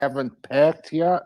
Haven't packed yet.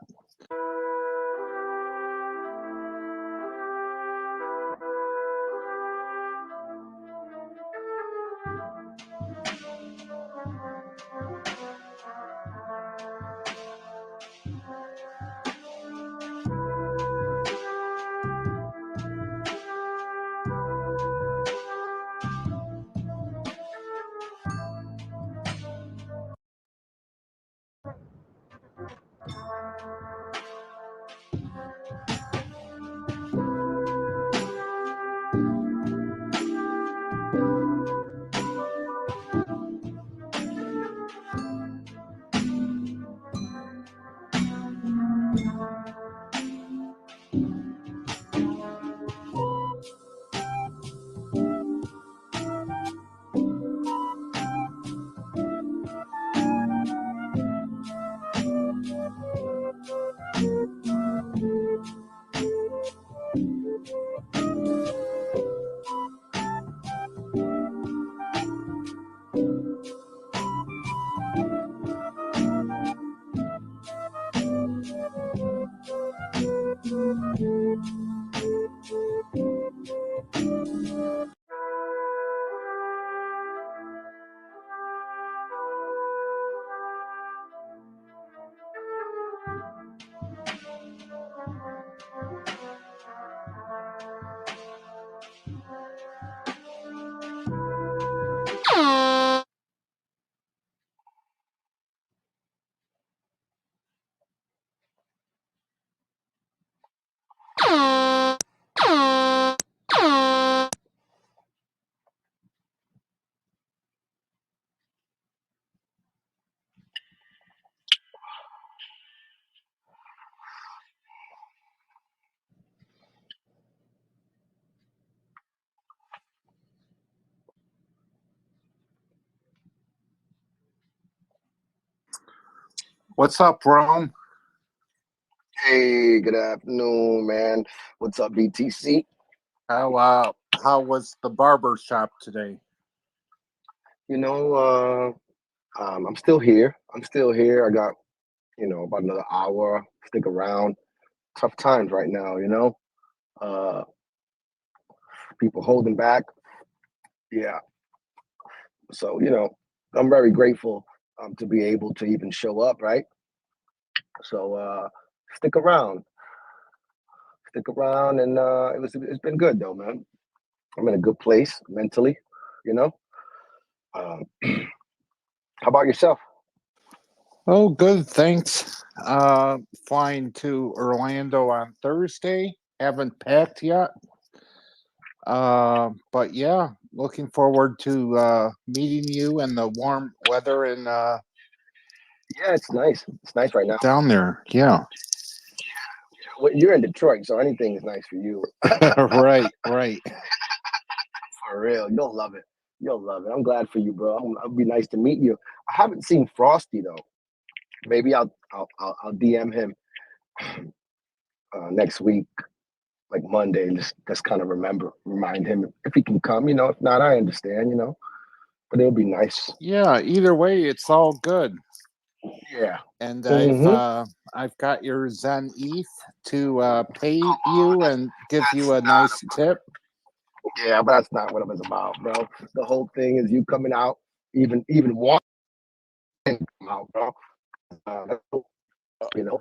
What's up, Rome? Hey, good afternoon, man. What's up, BTC? How was the barbershop today? You know, I'm still here. I got, about another hour. Stick around. Tough times right now, Uh, people holding back. Yeah. So, I'm very grateful to be able to even show up, right? So, stick around. Stick around, and it's been good though, man. I'm in a good place mentally, you know. Uh, how about yourself? Oh, good, thanks. Flying to Orlando on Thursday. Haven't packed yet. But yeah, looking forward to meeting you in the warm weather and Yeah, it's nice. It's nice right now. down there. Yeah. Well, you're in Detroit, so anything is nice for you. Right, right. For real, you'll love it. You'll love it. I'm glad for you, bro. It'll be nice to meet you. I haven't seen Frosty though. Maybe I'll DM him next week, like Monday, and just kind of remind him if he can come. If not, I understand. But it'll be nice. Yeah, either way, it's all good. Yeah. And Mm-hmm. I've got your Zen ETH to pay you and give you a nice tip. Yeah, but that's not what it was about, bro. The whole thing is you coming out, even walking out, bro. That's cool,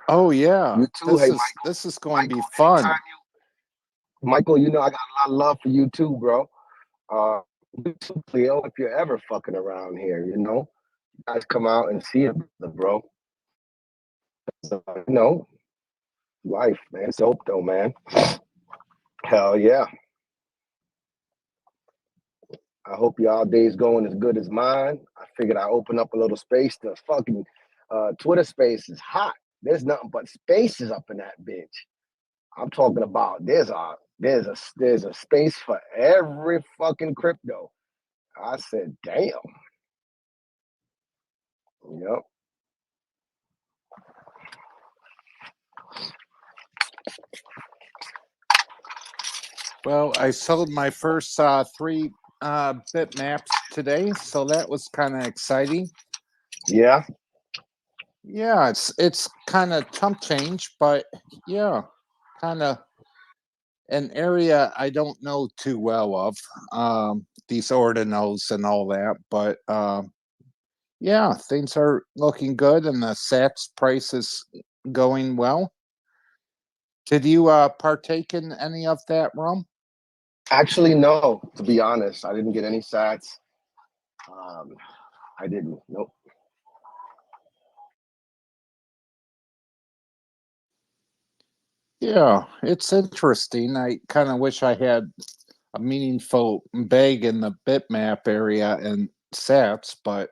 Oh yeah, you too. Hey, Michael. this is going to be Michael, fun. Michael, I got a lot of love for you too, bro. Uh, you too, Cleo, if you're ever fucking around here, you guys come out and see it, bro. So, life, man. It's dope, though, man. Hell yeah. I hope y'all days going as good as mine. I figured I open up a little space. The fucking Twitter space is hot. There's nothing but spaces up in that bitch. I'm talking about there's a space for every fucking crypto. I said, damn. Yep. Well, I sold my first three bitmaps today, so that was kind of exciting. Yeah. Yeah, it's kind of chump change, but yeah, kind of an area I don't know too well of. These ordinals and all that, but yeah, things are looking good, and the Sats price is going well. Did you partake in any of that rum? Actually, no. To be honest, I didn't get any sats. Um, I didn't. Nope. Yeah, it's interesting. I kind of wish I had a meaningful bag in the bitmap area and Sats, but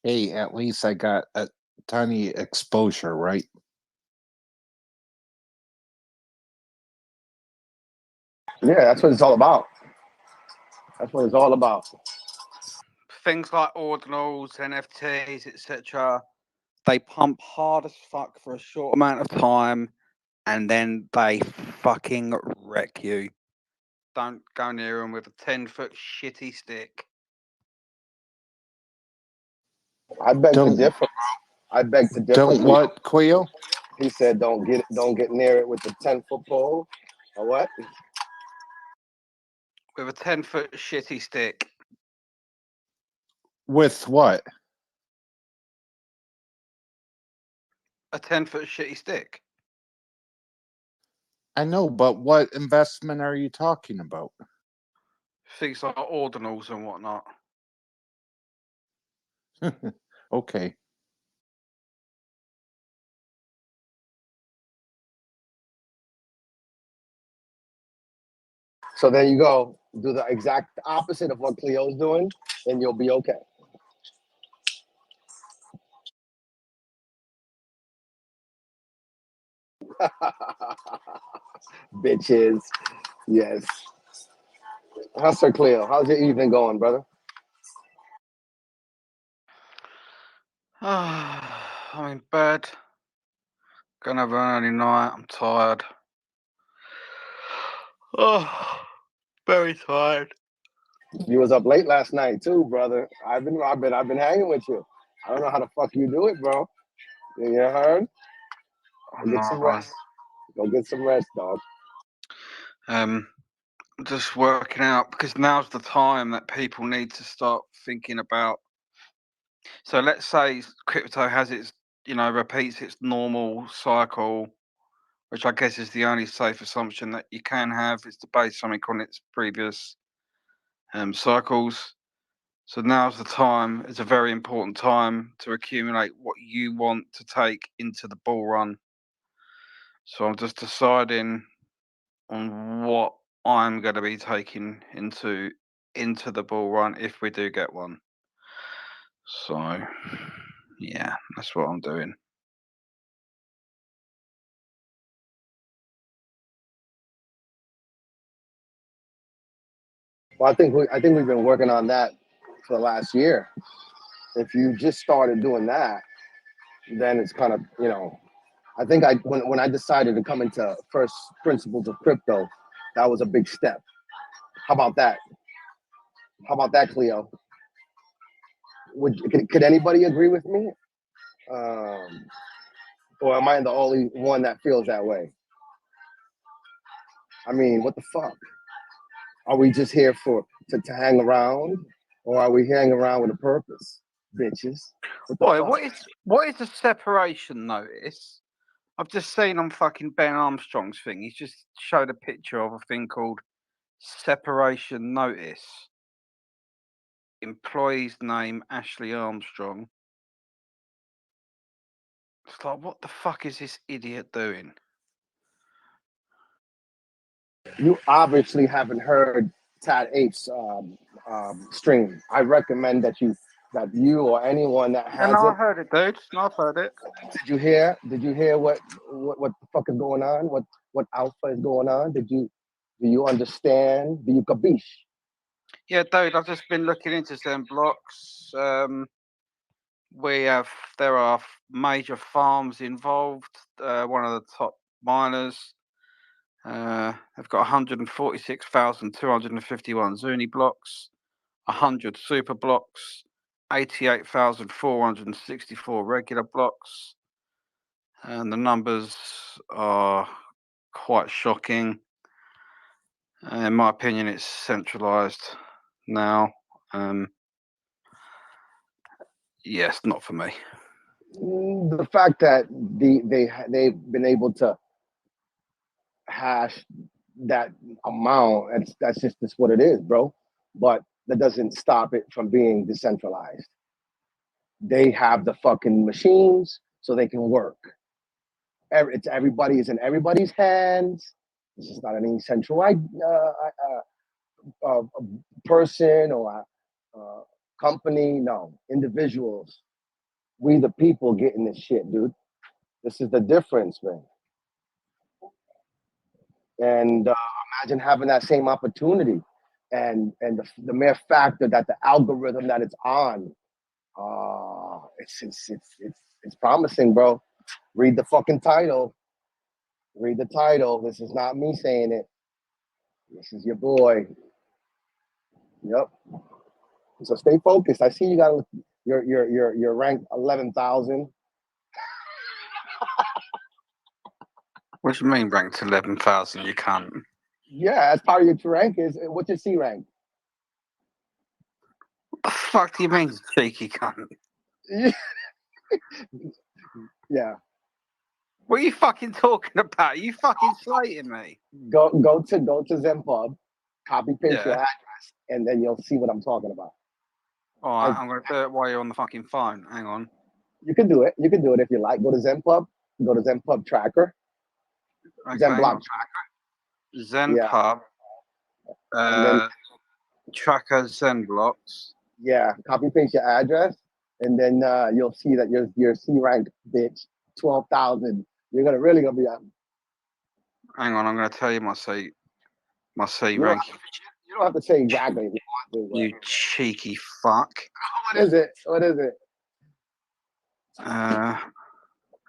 hey, at least I got a tiny exposure, right? Yeah, that's what it's all about. That's what it's all about. Things like ordinals, NFTs, etc. They pump hard as fuck for a short amount of time, and then they fucking wreck you. Don't go near them with a 10-foot shitty stick. I beg to Don't differ. I beg to differ, don't Cleo. what, Quio? He said, don't get near it with the 10-foot pole." Or what? With a 10-foot shitty stick. With what? A 10-foot shitty stick. I know, but what investment are you talking about? Things like ordinals and whatnot. Okay. So there you go. Do the exact opposite of what Cleo's doing, and you'll be okay. Bitches. Yes. How's Sir Cleo? How's your evening going, brother? I'm in bed. Gonna have an early night. I'm tired. Oh, very tired. You was up late last night too, brother. I've been hanging with you. I don't know how the fuck you do it, bro. You heard? Go I'm get some not. rest. Go get some rest, dog. Um, just working out because now's the time that people need to start thinking about. So let's say crypto has its, repeats its normal cycle, which I guess is the only safe assumption that you can have is to base something on its previous cycles. So now's the time. It's a very important time to accumulate what you want to take into the bull run. So I'm just deciding on what I'm going to be taking into the bull run if we do get one. So yeah, that's what I'm doing. Well, I think we've been working on that for the last year. If you just started doing that, then it's kind of I think when I decided to come into first principles of crypto, that was a big step. How about that? How about that, Cleo? Could anybody agree with me? Um, or am I the only one that feels that way? I mean, what the fuck? Are we just here to hang around, or are we hanging around with a purpose, bitches? What the Boy, fuck? what is the separation notice? I've just seen on fucking Ben Armstrong's thing. He's just showed a picture of a thing called separation notice. Employee's name Ashley Armstrong. It's like, what the fuck is this idiot doing? You obviously haven't heard Tad Apes stream. I recommend that you or anyone that And has I it. heard it, dude. No, I've heard it. Did you hear? Did you hear what the fuck is going on? What alpha is going on? Do you understand? Do you capiche? Yeah, dude. I've just been looking into some blocks. There are major farms involved. One of the top miners. They've got 146,251 Zuni blocks, 100 super blocks, 88,464 regular blocks, and the numbers are quite shocking. In my opinion, it's centralized now. Yes, not for me. The fact that they've been able to hash that amount, that's just what it is, bro. But that doesn't stop it from being decentralized. They have the fucking machines so they can work. Everybody is in everybody's hands. This is not any centralized person or a company. No, individuals. We the people getting this shit, dude. This is the difference, man. And imagine having that same opportunity, and the mere factor that the algorithm that it's on, it's promising, bro. Read the fucking title. Read the title. This is not me saying it. This is your boy. Yep. So stay focused. I see you got you're ranked 11,000. What do you mean ranked 11,000? You can't. Yeah, as part of your rank is what's your C rank? What the fuck do you mean, cheeky cunt? Yeah. What are you fucking talking about? Are you fucking slating me? Go to Xen Pub, copy paste your address, and then you'll see what I'm talking about. All right, I'm gonna do it while you're on the fucking phone. Hang on. You can do it. You can do it if you like. Go to Xen Pub. Go to Xen Pub Tracker. Okay. Xen Block Tracker. Zen Pub. Then, Tracker Zen Blocks. Yeah, copy paste your address, and then you'll see that your C rank, bitch, 12,000. You're really gonna be up. Hang on, I'm gonna tell you my C You rank. You don't have to say exactly if you want to. You cheeky fuck. What is it? What is it? Hang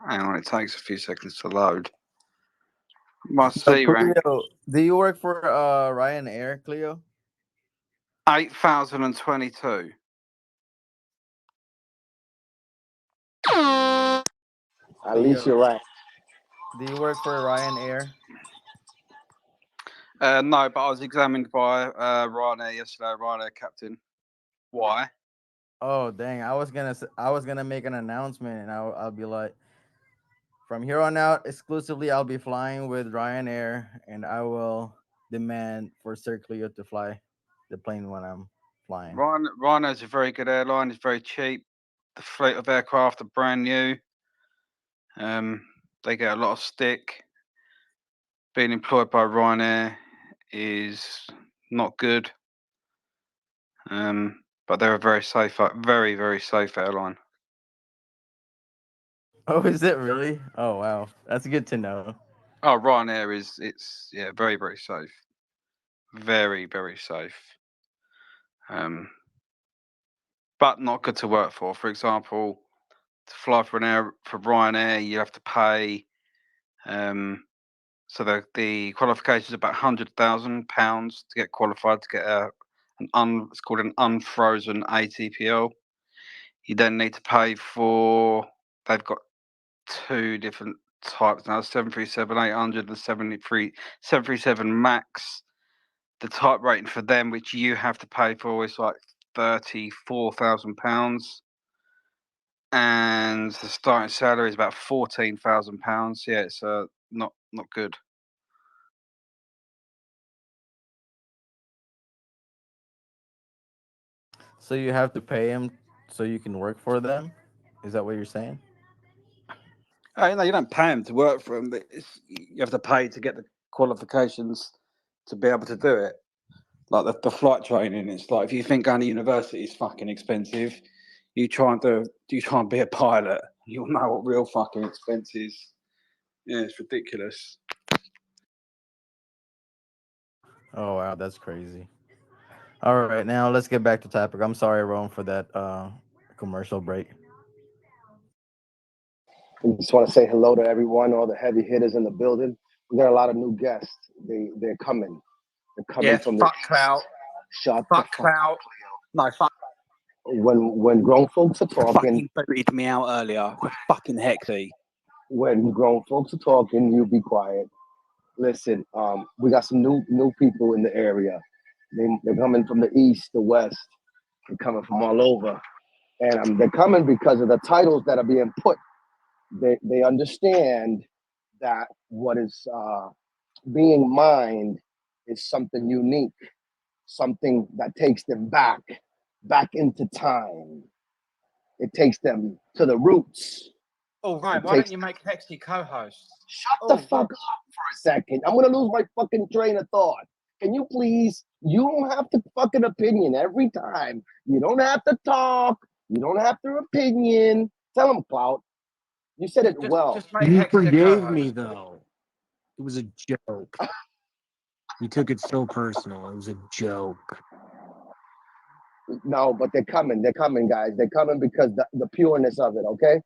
on, it takes a few seconds to load. My C rank. Cleo, do you work for Ryanair, Cleo? 8,022. At least you're right. Do you work for Ryanair? No, but I was examined by Ryanair yesterday, Ryanair captain. Why? Oh dang! I was gonna make an announcement, and I'll be like, from here on out, exclusively, I'll be flying with Ryanair, and I will demand for Sir Cleo to fly the plane when I'm flying. Ryanair is a very good airline. It's very cheap. The fleet of aircraft are brand new. They get a lot of stick. Being employed by Ryanair is not good. But they're a very safe, very, very safe airline. Oh, is it really? Oh wow, that's good to know. Oh, Ryanair it's very, very safe. Very, very safe. But not good to work for. For example, to fly for Ryanair, you have to pay. So the qualification is about £100,000 to get qualified to get it's called an unfrozen ATPL. You then need to pay for. They've got two different types now: 737-800 and 737 Max. The type rating for them, which you have to pay for, is like £34,000, and the starting salary is about £14,000. Yeah, it's not good. So you have to pay him so you can work for them. Is that what you're saying? No, you don't pay them to work for them, but you have to pay to get the qualifications to be able to do it. Like the flight training, it's like if you think going to university is fucking expensive, you try and be a pilot, you'll know what real fucking expense is. Yeah, it's ridiculous. Oh wow, that's crazy. All right, now let's get back to topic. I'm sorry, Rome, for that commercial break. I just want to say hello to everyone, all the heavy hitters in the building. There are a lot of new guests. They're coming. They're coming from fuck the clout. Shut Fuck the fuck clout. up, No, fuck. When grown folks are talking, Fucking booted me out earlier. Fucking Hexy. when grown folks are talking, you be quiet. Listen, we got some new people in the area. They're coming from the east, the west. They're coming from all over, and they're coming because of the titles that are being put. They understand that what is being mined is something unique, something that takes them back into time. It takes them to the roots. Oh, right. It Why don't takes. you make Hexy co-host? Shut the Oh, fuck up for a second. I'm gonna lose my fucking train of thought. Can you please? You don't have to fucking opinion every time. You don't have to talk. You don't have to opinion. Tell him, Clout. You said it well. just make You Hexy a forgave co-host. me though. It was a joke. You took it so personal. It was a joke. No, but they're coming. They're coming, guys. They're coming because the pureness of it. Okay.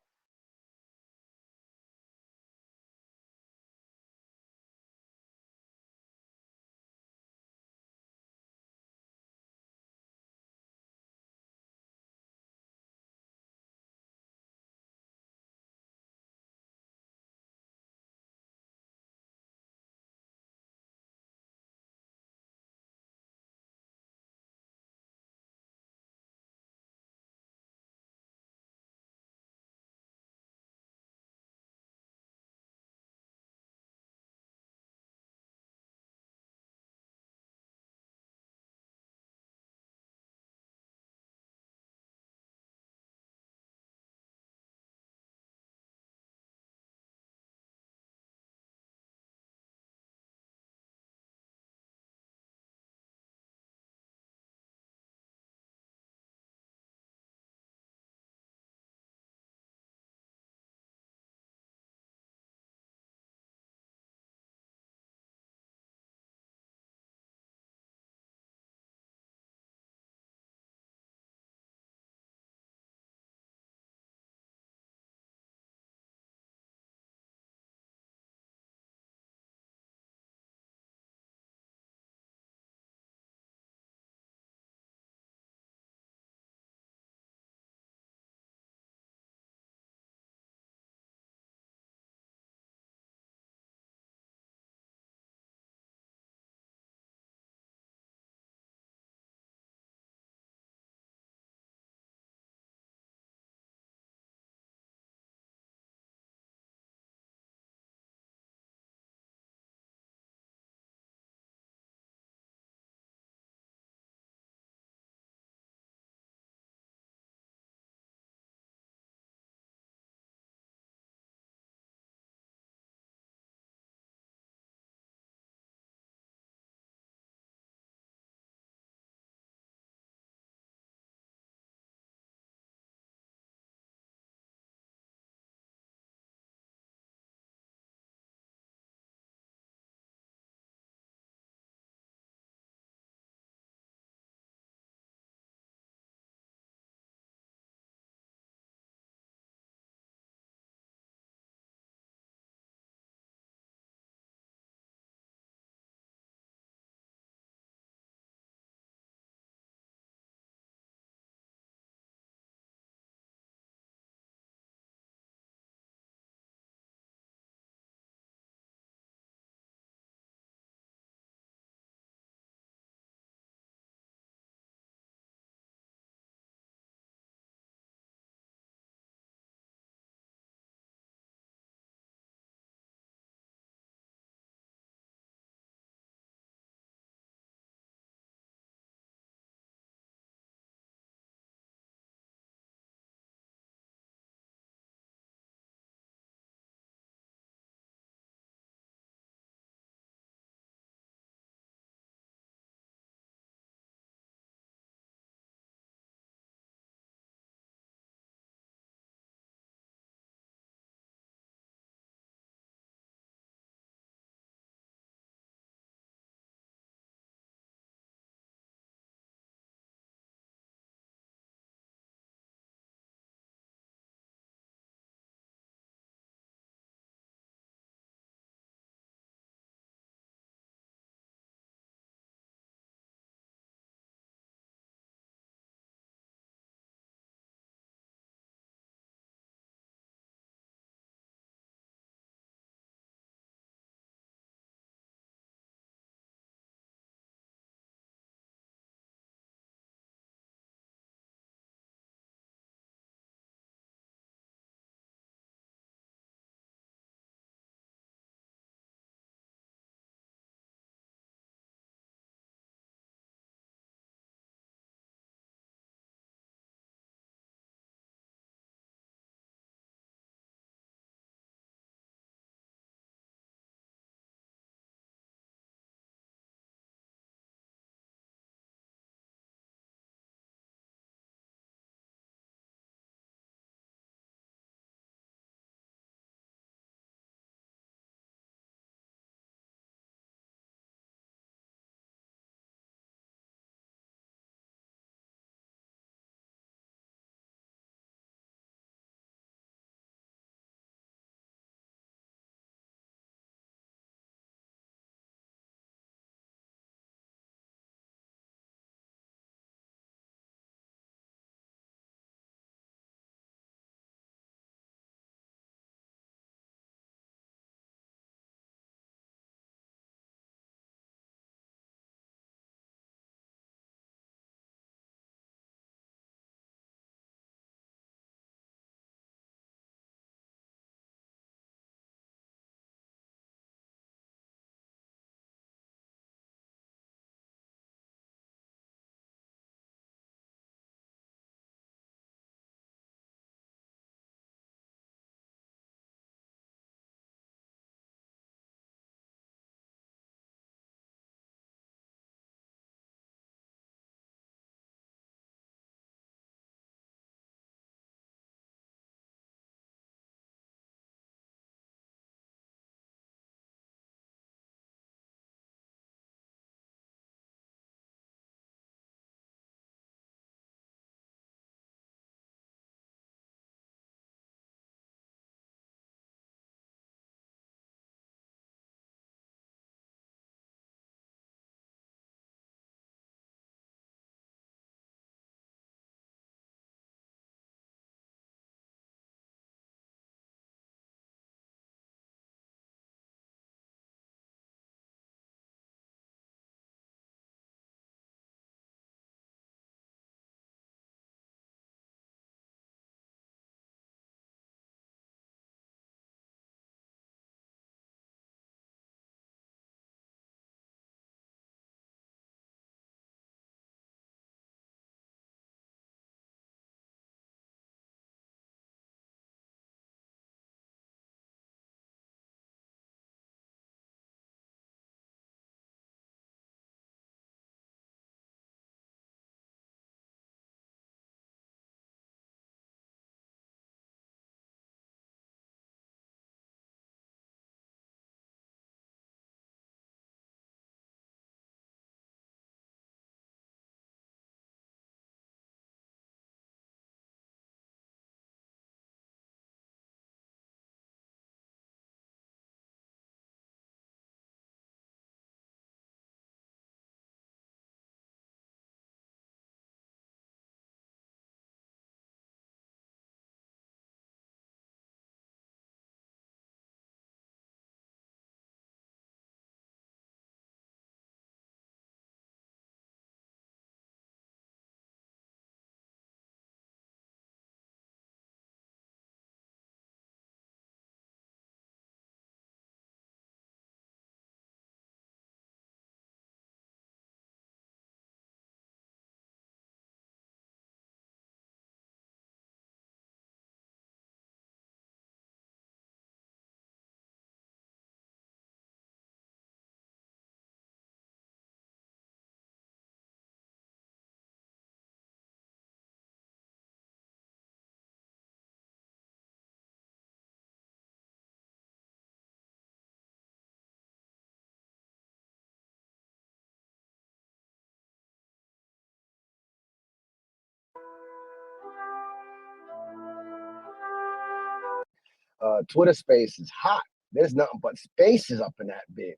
Twitter space is hot. There's nothing but spaces up in that bitch.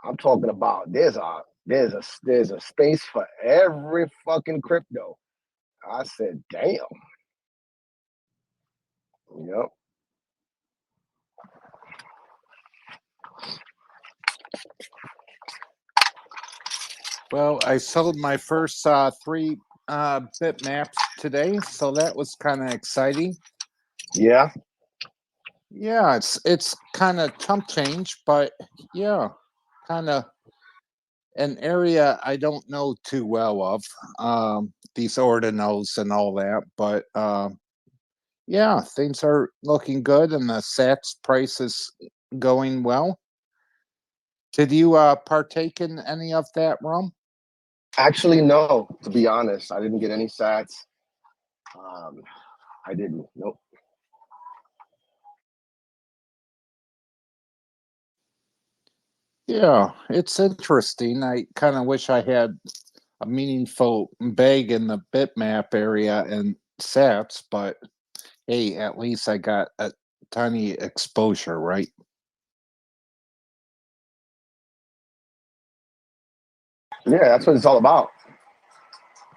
I'm talking about there's a space for every fucking crypto. I said, damn. Yep. Well, I sold my first 3 bitmaps today, so that was kind of exciting. Yeah. Yeah, it's kind of chump change, but yeah, kind of an area I don't know too well of. These ordinals and all that, but yeah, things are looking good, and the Sats price is going well. Did you partake in any of that, Rum? Actually, no. To be honest, I didn't get any sats. I didn't. Nope. Yeah, it's interesting. I kind of wish I had a meaningful bag in the bitmap area and Sats, but hey, at least I got a tiny exposure, right? Yeah, that's what it's all about.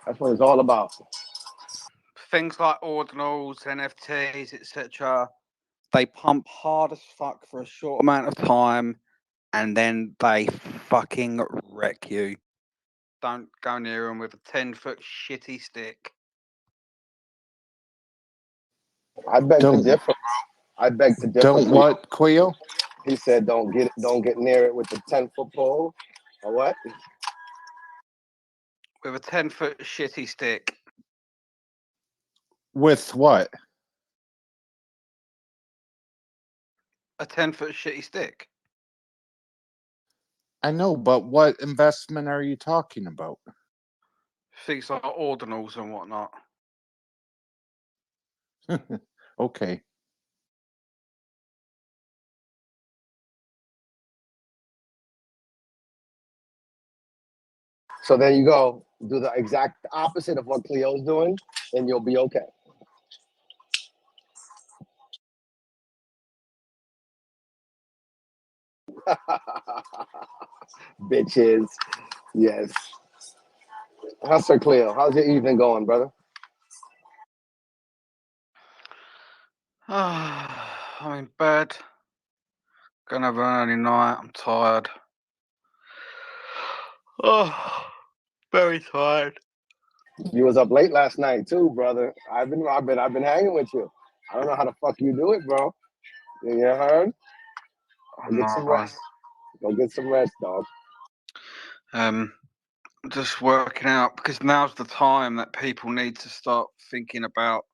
That's what it's all about. Things like ordinals, NFTs, etc. They pump hard as fuck for a short amount of time, and then they fucking wreck you. Don't go near them with a 10-foot shitty stick. I beg to Don't differ. I beg to differ. don't what, Quio? He said, don't get near it with the 10-foot pole, or what? With a 10-foot shitty stick. With what? A 10-foot shitty stick. I know, but what investment are you talking about? Things like ordinals and whatnot. Okay. So there you go. Do the exact opposite of what Cleo's doing, and you'll be okay. Bitches. Yes. How's Sir Cleo? How's your evening going, brother? I'm in bed. Gonna have an early night. I'm tired. Oh, very tired. You was up late last night too, brother. I've been hanging with you. I don't know how the fuck you do it, bro. You heard? Go get some rest. Go get some rest, dog. Just working out, because now's the time that people need to start thinking about.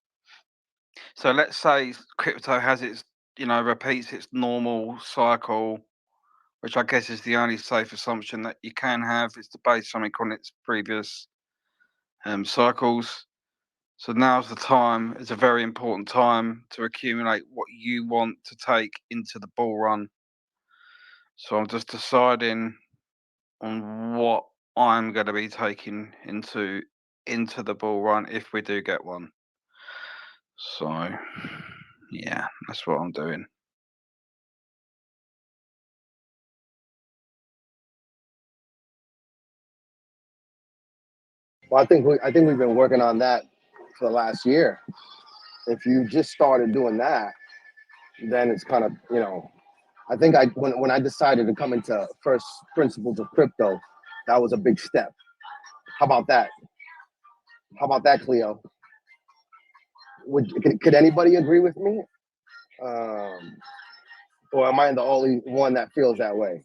So let's say crypto has its, repeats its normal cycle, which I guess is the only safe assumption that you can have, is to base something on its previous cycles. So now's the time. It's a very important time to accumulate what you want to take into the bull run. So I'm just deciding on what I'm going to be taking into the bull run if we do get one. So yeah, that's what I'm doing. Well, I think we've been working on that for the last year. If you just started doing that, then it's kind of, I think when I decided to come into first principles of crypto, that was a big step. How about that? How about that, Cleo? Could anybody agree with me? Or am I the only one that feels that way?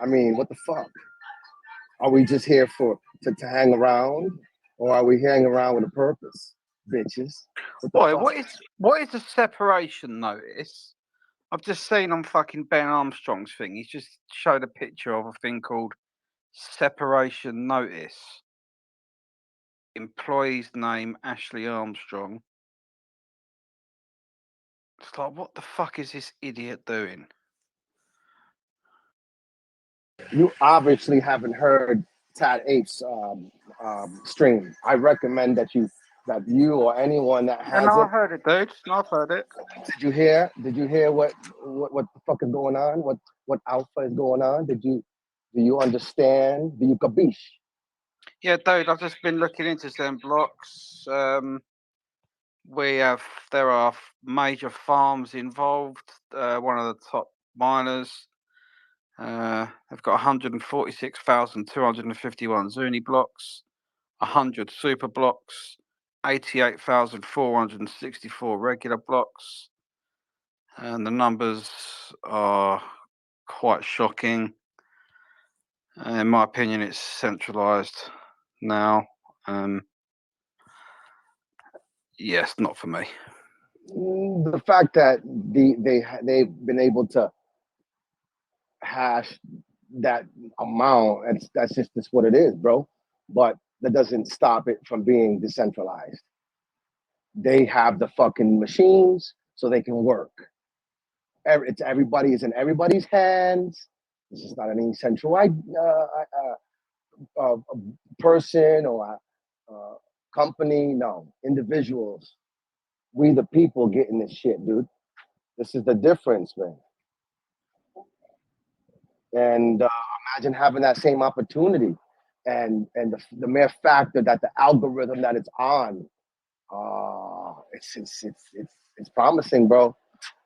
I mean, what the fuck? Are we just here to hang around, or are we hanging around with a purpose, bitches? Boy, what is a separation notice? I've just seen on fucking Ben Armstrong's thing. He's just showed a picture of a thing called separation notice. Employee's name Ashley Armstrong. It's like, what the fuck is this idiot doing? You obviously haven't heard Tad Ape's stream. I recommend that you that you or anyone that And has I it. heard it, dude. I've heard it. Did you hear? Did you hear what the fuck is going on? What alpha is going on? Do you understand? Do you capiche? Yeah, dude. I've just been looking into Zen blocks. There are major farms involved. One of the top miners. They've got 146,251 Zuni blocks, 100 super blocks, 88,464 regular blocks, and the numbers are quite shocking. In my opinion, it's centralized now. Yes, not for me. The fact that they've been able to hash that amount, that's just what it is, bro. But that doesn't stop it from being decentralized. They have the fucking machines so they can work. Everybody is in everybody's hands. This is not any centralized person or a company. No, individuals. We the people getting this shit, dude. This is the difference, man. And imagine having that same opportunity, and the mere factor that the algorithm that it's on, it's promising, bro.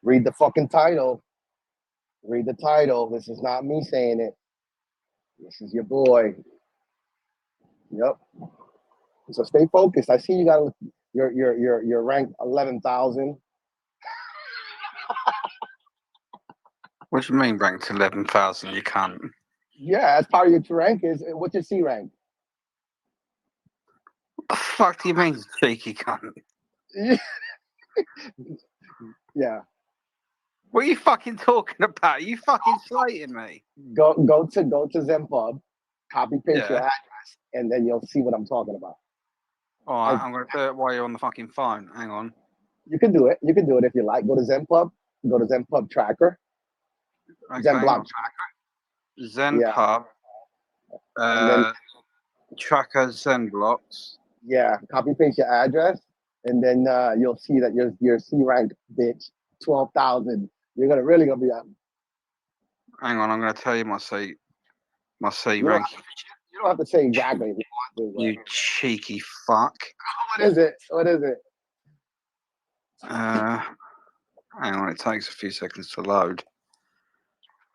Read the fucking title. Read the title. This is not me saying it. This is your boy. Yep. So stay focused. I see you got you're ranked 11,000. What do you mean ranked 11,000? You can't. Yeah, that's part of your rank. What's your C rank? What the fuck do you mean, cheeky cunt? Yeah. What are you fucking talking about? You fucking slating me. Go to ZenPub, copy paste your Yeah. address, and then you'll see what I'm talking about. All right, I'm going to do it while you're on the fucking phone. Hang on. You can do it. You can do it if you like. Go to ZenPub. Go to ZenPub Tracker. Okay. Zen Block Tracker. Zen Yeah. Pub. And then Tracker Zen blocks. yeah, copy paste your address, and then you'll see that your C rank, bitch, 12,000. You're really gonna be up. Hang on, I'm going to tell you my C You rank. You don't have to say exactly if you want to. You cheeky fuck. What is it? What is it? Hang on, it takes a few seconds to load.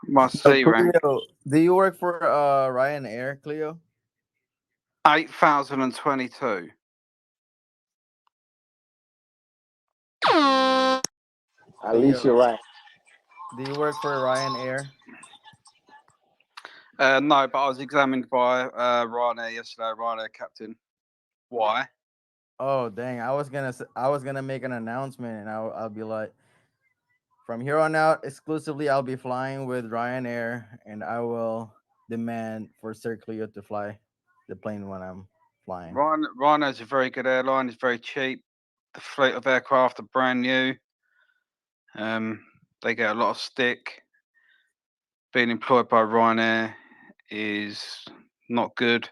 My C rank, Cleo, do you work for Ryanair, Cleo? 8,022. At least you're right. Do you work for Ryanair? No, but I was examined by Ryanair yesterday, Ryanair captain. Why? Oh dang! I was gonna make an announcement, and I'll be like, from here on out, exclusively I'll be flying with Ryanair, and I will demand for Sir Cleo to fly the plane when I'm flying. Ryanair's a very good airline. It's very cheap. The fleet of aircraft are brand new. They get a lot of stick. Being employed by Ryanair is not good.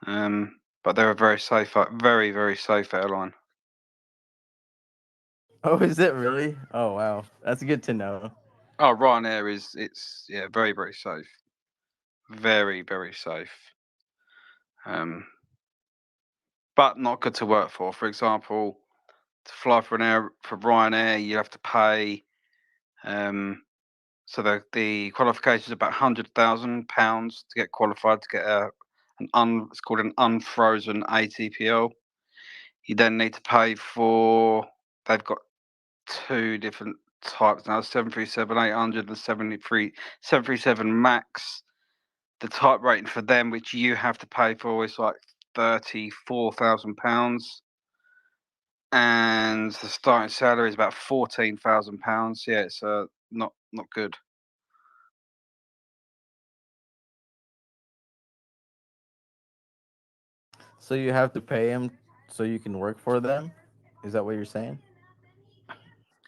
But they're a very safe, very, very safe airline. Oh, is it really? Oh wow, that's good to know. Oh, Ryanair it's very, very safe. Very, very safe. But not good to work for. For example, to fly for Ryanair, you have to pay. So the qualification is about £100,000 to get qualified to get it's called an unfrozen ATPL. You then need to pay for. They've got two different types now: 737-800 and 737 Max. The type rating for them, which you have to pay for, is like £34,000, and the starting salary is about £14,000. Yeah, it's not good. So you have to pay him so you can work for them. Is that what you're saying?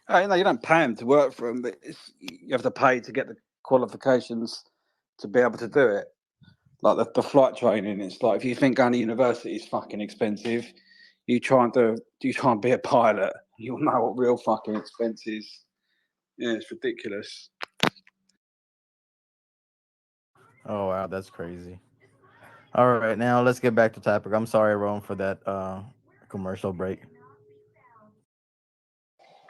No, you don't pay them to work for them, but you have to pay to get the qualifications to be able to do it. Like the flight training, it's like if you think going to university is fucking expensive, You try and be a pilot, you'll know what real fucking expense is. Yeah, it's ridiculous. Oh wow, that's crazy. All right, now let's get back to topic. I'm sorry, Rome, for that commercial break.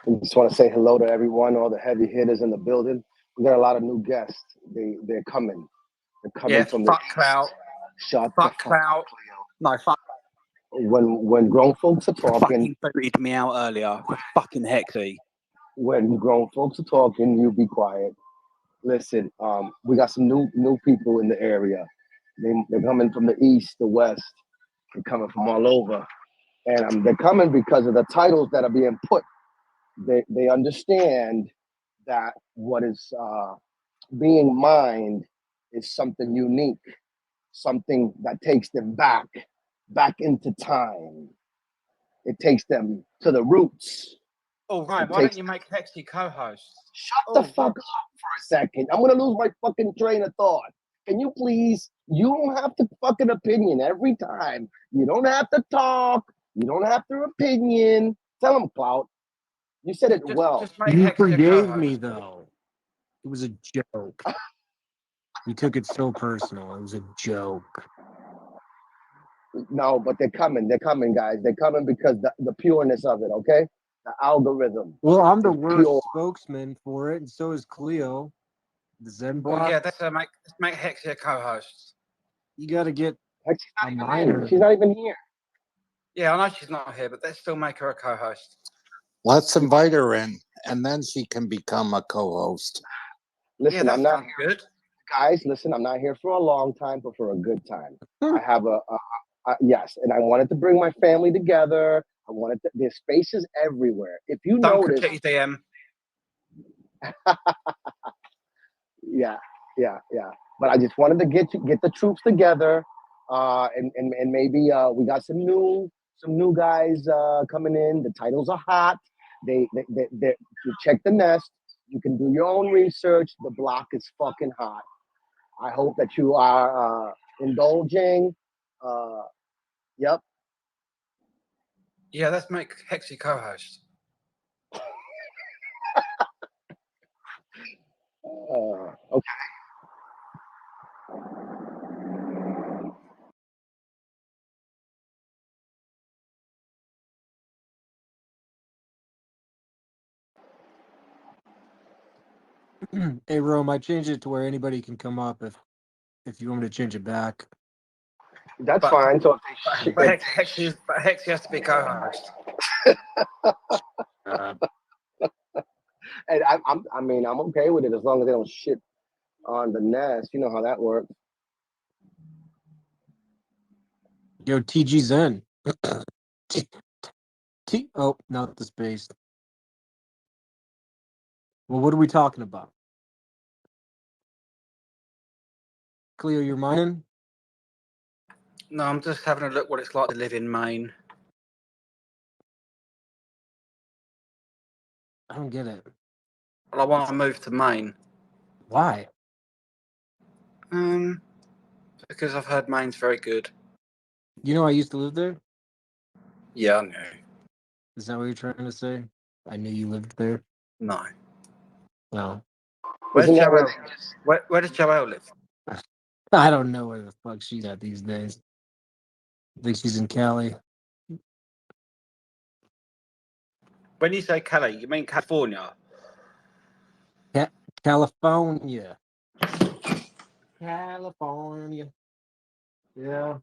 I just want to say hello to everyone, all the heavy hitters in the building. We got a lot of new guests. They're coming. They're coming Yeah, from fuck the Clout. Shut Fuck the fuck up, Clout. Cleo. No, fuck. When grown folks are talking, Fucking booted me out earlier. Fucking Hexy. when grown folks are talking, you be quiet. Listen, we got some new people in the area. They're coming from the east, the west. They're coming from all over, and they're coming because of the titles that are being put. They understand that what is being mined is something unique, something that takes them back into time. It takes them to the roots. Oh, Ryan, It why takes don't you make Hexy co-host? Shut the fuck up for a second. I'm gonna lose my fucking train of thought. Can you please? You don't have to fucking opinion every time. You don't have to talk. You don't have to opinion. Tell him, Clout. You said it well. Just make You Hexy a forgave co-host. me though. It was a joke. You took it so personal. It was a joke. No, but they're coming. They're coming, guys. They're coming because the pureness of it, okay? The algorithm. Well, I'm the is worst pure. spokesman for it, and so is Cleo. The Zen Well, block. yeah, let's make Hexy a co-host. You got to get Heck, she's a not even minor. in. She's not even here. Yeah, I know she's not here, but let's still make her a co-host. Let's invite her in, and then she can become a co-host. Listen, yeah, I'm that not sounds good. guys. Listen, I'm not here for a long time, but for a good time. I have yes, and I wanted to bring my family together. I wanted to, there's spaces everywhere. If you Don't notice, critique DM. yeah. But I just wanted to get the troops together, and maybe we got some new guys coming in. The titles are hot. They you check the nest. You can do your own research. The block is fucking hot. I hope that you are indulging. Yep. Yeah, let's make Hexy co-host. Okay. Hey, Rome, I changed it to where anybody can come up if you want me to change it back. That's But- fine. So But Hexy has to be co-host. and I'm okay with it as long as they don't shit on the nest. You know how that works. Yo, TG Zen. Oh, not the space. Well, what are we talking about? Cleo, you're mining? No, I'm just having a look what it's like to live in Maine. I don't get it. Well, I want to move to Maine. Why? Because I've heard Maine's very good. You know I used to live there? Yeah, I know. Is that what you're trying to say? I knew you lived there. No. No. Where's Isn't that Joelle? Where does Joelle live? I don't know where the fuck she's at these days. I think she's in Cali. When you say Cali, you mean California? California. California. Yeah.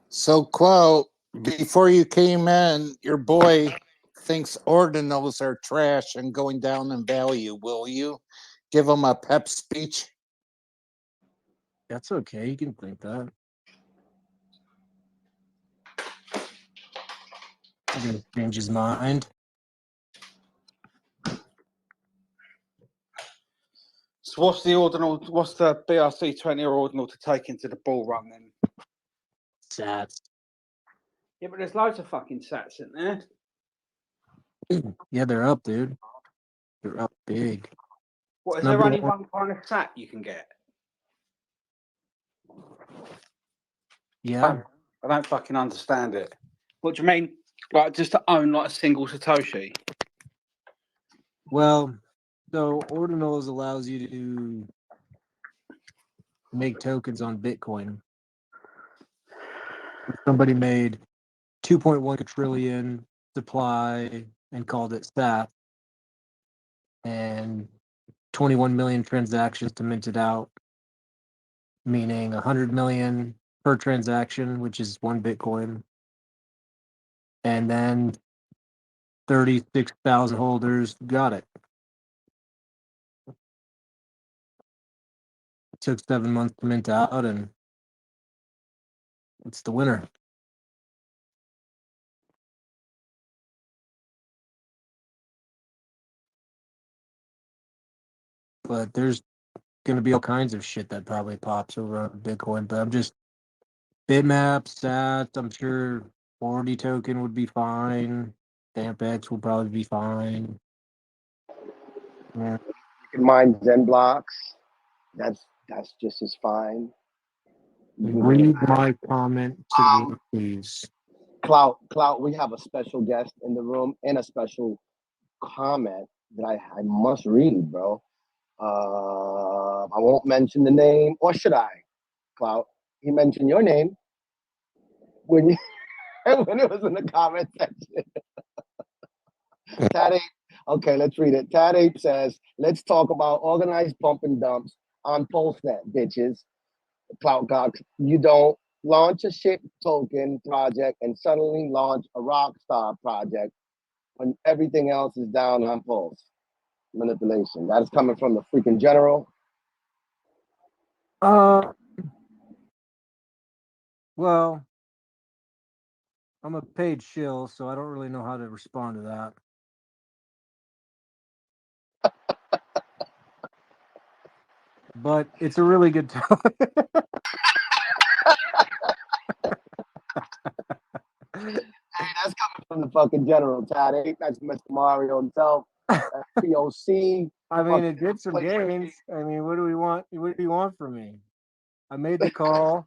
So, quote, before you came in, your boy thinks ordinals are trash and going down in value. Will you give him a pep speech? That's okay. You can think that. He's gonna change his mind. So what's the ordinal? What's the BRC20 or ordinal to take into the ball run then? Sats. Yeah, but there's loads of fucking sats in there. Yeah, they're up, dude. They're up big. What, is Number there only one. one kind of sat you can get? Yeah. I don't fucking understand it. What do you mean? Like just to own like a single Satoshi? Well, so Ordinals allows you to make tokens on Bitcoin. Somebody made 2.1 quadrillion supply and called it SAP, and 21 million transactions to mint it out, meaning 100 million per transaction, which is one Bitcoin. And then 36,000 holders got it. It took 7 months to mint out, and it's the winner. But there's going to be all kinds of shit that probably pops over on Bitcoin. But I'm just bitmaps, sats. I'm sure 40 token would be fine. StampX will probably be fine. Yeah. You can mine Zen blocks. That's just as fine. You can Read get my comment to me, please. Clout. We have a special guest in the room and a special comment that I must read, bro. I won't mention the name, or should I? Clout. He mentioned your name when you when it was in the comment section. Tad Ape. Okay, let's read it. Tad Ape says, "Let's talk about organized pump and dumps on Pulsenet, bitches. Clout Cox, you don't launch a shit token project and suddenly launch a rockstar project when everything else is down on Pulse. Manipulation. That is coming from the freaking general." Well, I'm a paid shill, so I don't really know how to respond to that. But it's a really good topic. Hey, that's coming from the fucking general, Tad Ape. That's Mr. Mario himself. That's POC. I mean, it did some gains. I mean, what do we want? What do you want from me? I made the call.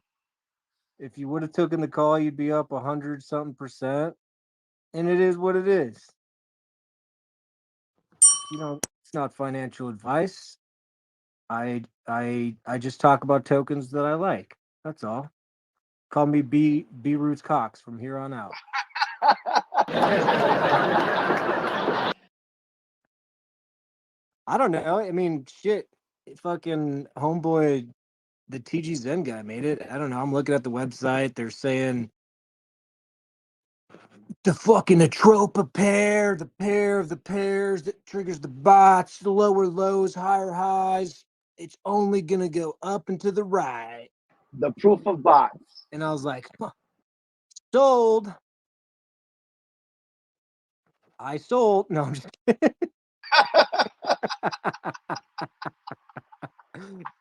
If you would have taken the call, you'd be up 100-something%. And it is what it is. You know, it's not financial advice. I just talk about tokens that I like. That's all. Call me B Roots Cox from here on out. I don't know. I mean, shit. Fucking homeboy, the TG Zen guy made it. I don't know. I'm looking at the website. They're saying the fucking atropa pair, the pair of the pairs that triggers the bots, the lower lows, higher highs. It's only gonna go up and to the right. The proof of bots. And I was like, huh, sold. I sold. No, I'm just kidding.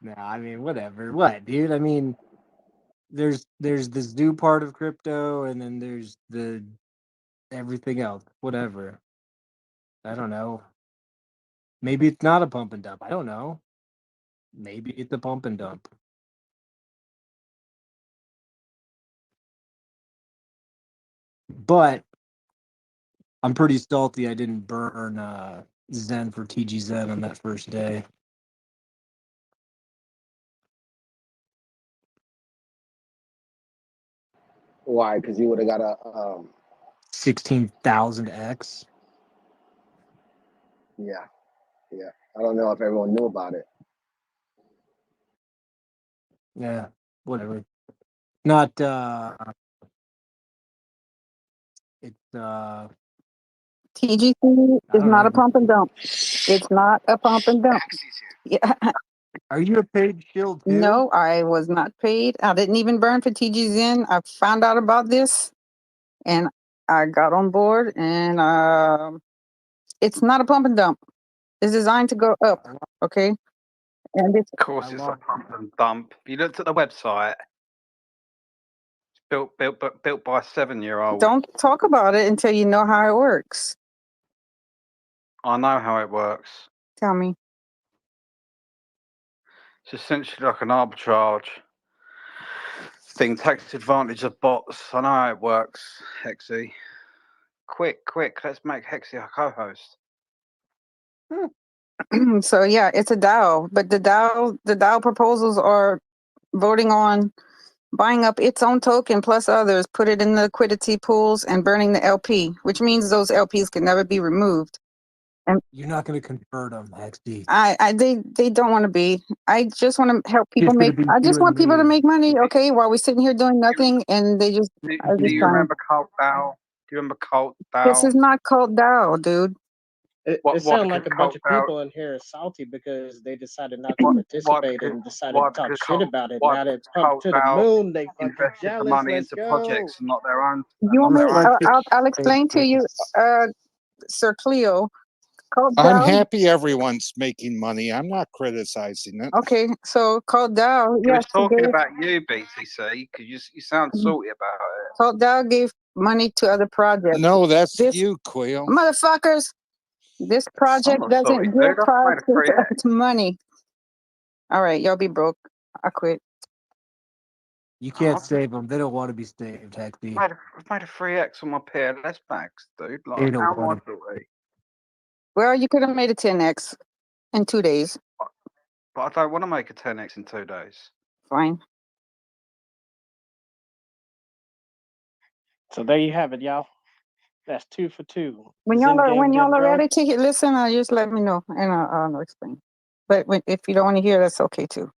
No, I mean, whatever. What, dude? I mean, there's the zoo part of crypto, and then there's the everything else. Whatever. I don't know. Maybe it's not a pump and dump. I don't know. Maybe it's a pump and dump. But I'm pretty salty I didn't burn Zen for TG Zen on that first day. Why? Because you would have got a 16,000x. Yeah. I don't know if everyone knew about it. Yeah, whatever. Not it's TGC I is don't not a know. pump and dump. It's not a pump and dump. Yeah. Are you a paid shield too? No, I was not paid. I didn't even burn for TG Zen. I found out about this and I got on board, and it's not a pump and dump. It's designed to go up. Okay. And it's Of course, it's a pump and dump. You looked at the website. It's built by a 7-year-old. don't talk about it until you know how it works. I know how it works. Tell me. It's essentially like an arbitrage thing takes advantage of bots. I know how it works, Hexy. Quick, let's make Hexy our co-host. So yeah, it's a DAO, but the DAO proposals are voting on buying up its own token plus others, put it in the liquidity pools, and burning the LP, which means those LPs can never be removed. You're not going to convert them, XD. They don't want to be. I just want to help people It's gonna make. be I just you want and people to me. make money. Okay, while we're sitting here doing nothing, and they just. Do I just you trying. remember Cult DAO? Do you remember Cult This DAO? is not called DAO, dude. It What sounds like a because bunch of Cult DAO? people in here are salty because they decided not to Why participate because and decided why to talk because shit Cult about it. why Now because that pumped Cult to the DAO moon, they fucking invested the jealous. money Let's into go. projects and not their own. You Not want me? their own. I'll explain to you, Sir Cleo. Called I'm DAO. happy everyone's making money. I'm not criticizing it. Okay, so called DAO. He was Yes, talking about you, BTC, because you sound salty about it. Called DAO gave money to other projects. No, that's This you, Quail. motherfuckers. This I'm project not doesn't salty, give dude. I've made a free X. projects money. All right, y'all be broke. I quit. You can't save them. They don't want to be saved, Hexy. I've made a free X on my PLS backs, dude. They Like, don't how am I want salty? Well, you could have made a 10x in 2 days. But I don't want to make a 10x in 2 days. Fine. So there you have it, y'all. That's 2 for 2. When Zen y'all Gang are done broke. ready to listen, just let me know and I'll explain. But if you don't want to hear, that's okay too.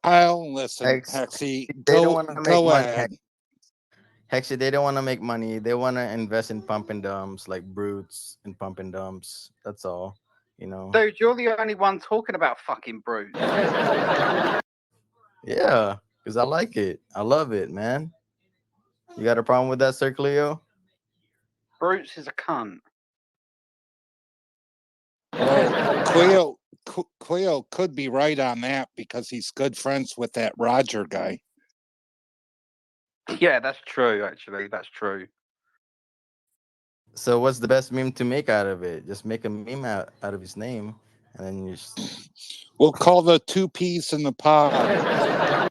I'll listen, Hex, Hexy. they don't want to make Go money. ahead. Hexy, they don't want to make money. They want to invest in pump and dumps, like brutes and pump and dumps. That's all, you know. Dude, you're the only one talking about fucking brutes. Yeah, because I like it. I love it, man. You got a problem with that, Sir Cleo? Brutes is a cunt. Well, Quail could be right on that because he's good friends with that Roger guy. Yeah, that's true, actually. That's true. So what's the best meme to make out of it? Just make a meme out of his name, and then you just... We'll call the 2 peas in the pod.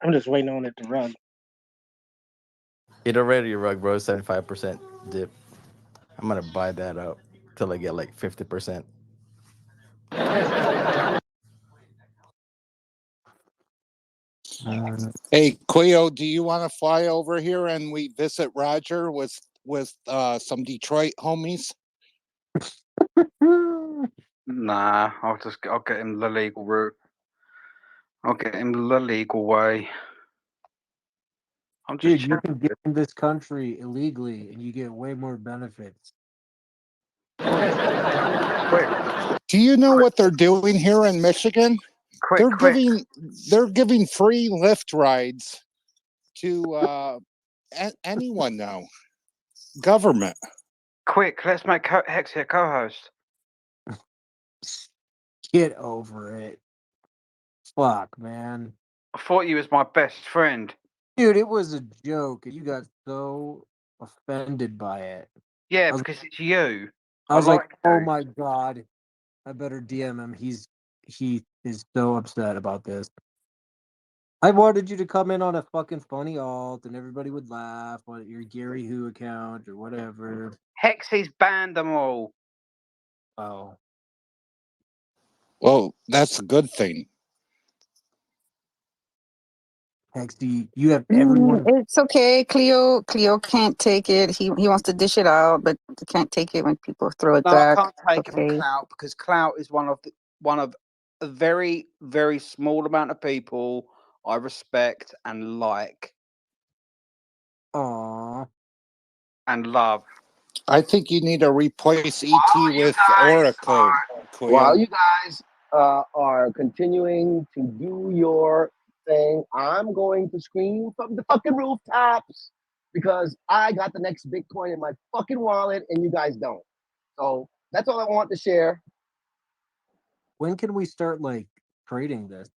I'm just waiting on it to run. It already rug, bro. 75% dip. I'm gonna buy that up till I get like 50%. Hey, Quail, do you want to fly over here and we visit Roger with some Detroit homies? Nah, I'll get him the legal route. I'll get him the legal way. I'm just Dude, you can get in this country illegally and you get way more benefits. quick, Do you know what they're doing here in Michigan? quick. They're giving free Lyft rides to anyone now. Government. Quick, let's make Hexy a co-host. Get over it. Fuck, man. I thought you was my best friend. Dude, it was a joke. You got so offended by it. Yeah, because it's you. I was like, oh you. my god, I better DM him. He is so upset about this. I wanted you to come in on a fucking funny alt and everybody would laugh on your Gary Who account or whatever. Hexy's banned them all. Oh. Well, that's a good thing. Hexy, you have everyone. It's okay. Cleo can't take it. He wants to dish it out, but he can't take it when people throw it No, back. I can't take it Okay. from Clout because Clout is one of a very, very small amount of people I respect and like Aww. and love. I think you need to replace ET with Oracle. While Quail. you guys are continuing to do your thing, I'm going to scream from the fucking rooftops because I got the next Bitcoin in my fucking wallet and you guys don't. So that's all I want to share. When can we start like trading this?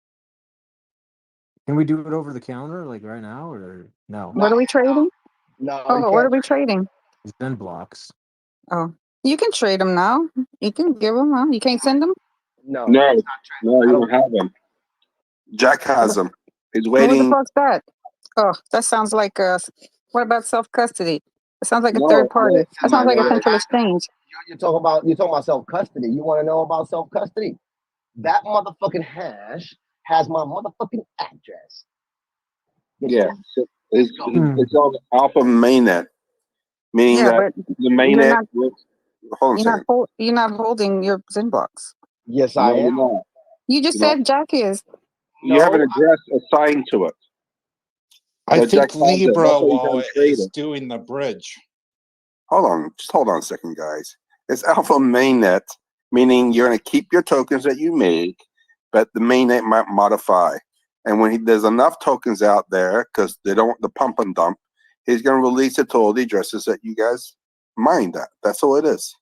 Can we do it over the counter like right now or no? What are we trading? No, Oh, you what are can't. we trading? Zen blocks. Oh, you can trade them now. You can give them. Huh? You can't send them. No, No, it's not no, I you don't. don't have them. Jack has them. He's What the waiting. fuck's that? Oh, that sounds like what about self-custody? It sounds like a No, third party. Listen, That my sounds like a nigga, central exchange. you're talking about self custody. You want to know about self custody? That motherfucking hash has my motherfucking address. yeah, it's Hmm. it's on alpha mainnet, meaning Yeah, that but the you're mainnet. not Hold on a second. you're not holding your Zen blocks. Yes, No, I you're am. not. You just You're not. said Jack is. You have an No, address assigned to it. I That Jack think has it. Libra That's why he's trying to trade is it. doing the bridge. Just hold on a second, guys. It's alpha mainnet, meaning you're going to keep your tokens that you make, but the mainnet might modify. And when there's enough tokens out there, because they don't want the pump and dump, he's going to release it to all the addresses that you guys mine that. That's all it is.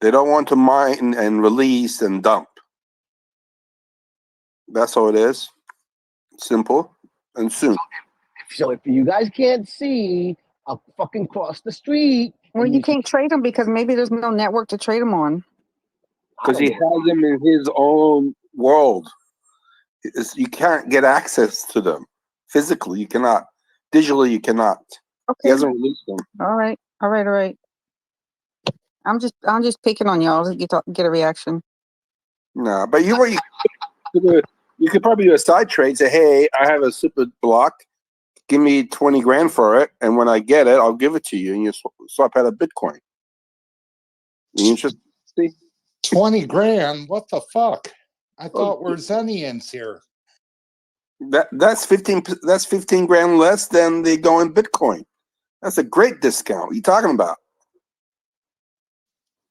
They don't want to mine and release and dump. That's all it is. Simple and soon. so if you guys can't see, I'll fucking cross the street. Well, and you you see- can't trade them because maybe there's no network to trade them on. I Because don't he give a has them in his own world. You can't get access to them physically. You cannot. Digitally, you cannot. He Okay. hasn't released them. All right. All right. All right. I'm just picking on y'all to get a reaction. No, but you could probably do a side trade. Say, hey, I have a super block. Give me 20 grand for it, and when I get it, I'll give it to you, and you swap out a Bitcoin. You interested? 20 grand? What the fuck? I thought we're Zenians here. That's 15. That's 15 grand less than the going Bitcoin. That's a great discount. What are you talking about?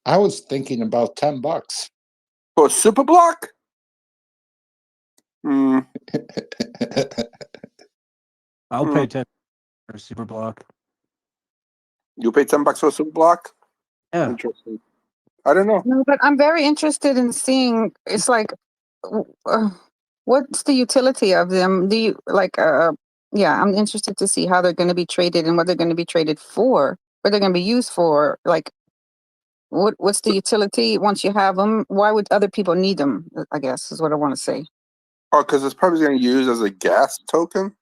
I was thinking about $10. For a super block? Hmm. I'll pay 10 for a super block. You pay $10 for a super block? Yeah. Interesting. I don't know. No, but I'm very interested in seeing. It's like, what's the utility of them? Do you like? Yeah, I'm interested to see how they're going to be traded and what they're going to be traded for. What they're going to be used for. Like, what's the utility once you have them? Why would other people need them? I guess is what I want to say. Oh, because it's probably going to use as a gas token.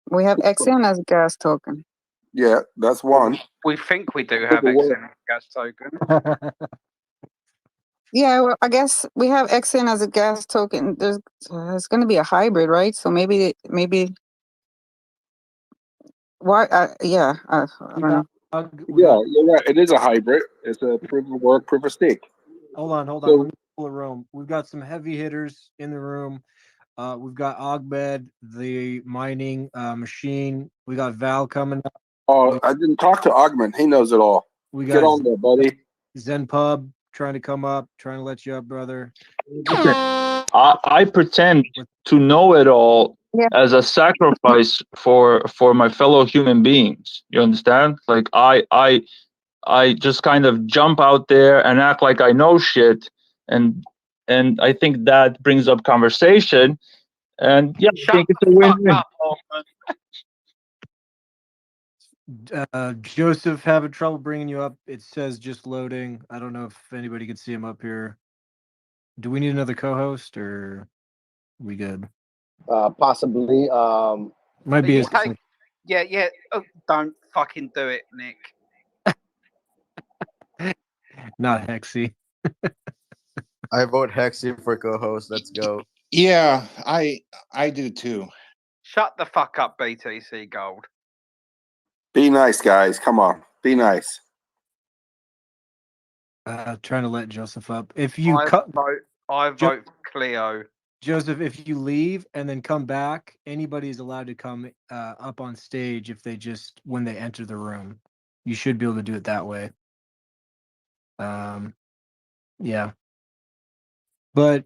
We have XN as a gas token. Yeah, that's one. We think we do have XN gas token. Yeah, well, I guess we have XN as a gas token. It's going to be a hybrid, right? So maybe why? Yeah, I don't know. Yeah, you're right. It is a hybrid. It's a proof of work, proof of stake. Hold on. So- Let me pull the room. We've got some heavy hitters in the room. We've got Ogbed, the mining machine. We got Val coming up. Oh, I didn't talk to Augment. He knows it all. We Get got on there, buddy. Zen Pub trying to come up, trying to let you up, brother. I pretend to know it all Yeah. as a sacrifice for my fellow human beings. You understand? Like I just kind of jump out there and act like I know shit, and I think that brings up conversation. And yeah, I think it's a win-win. Joseph having trouble bringing you up. It says just loading. I don't know if anybody can see him up here. Do we need another co-host or we good? possibly. Might be. Okay. Yeah. Oh, don't fucking do it, Nick. Not Hexy. I vote Hexy for co-host. Let's go. Yeah, I do too. Shut the fuck up, BTC Gold. Be nice, guys. Come on. Be nice. Trying to let Joseph up. If you I vote for Cleo. Joseph, if you leave and then come back, anybody is allowed to come up on stage if they just when they enter the room. You should be able to do it that way. Yeah. But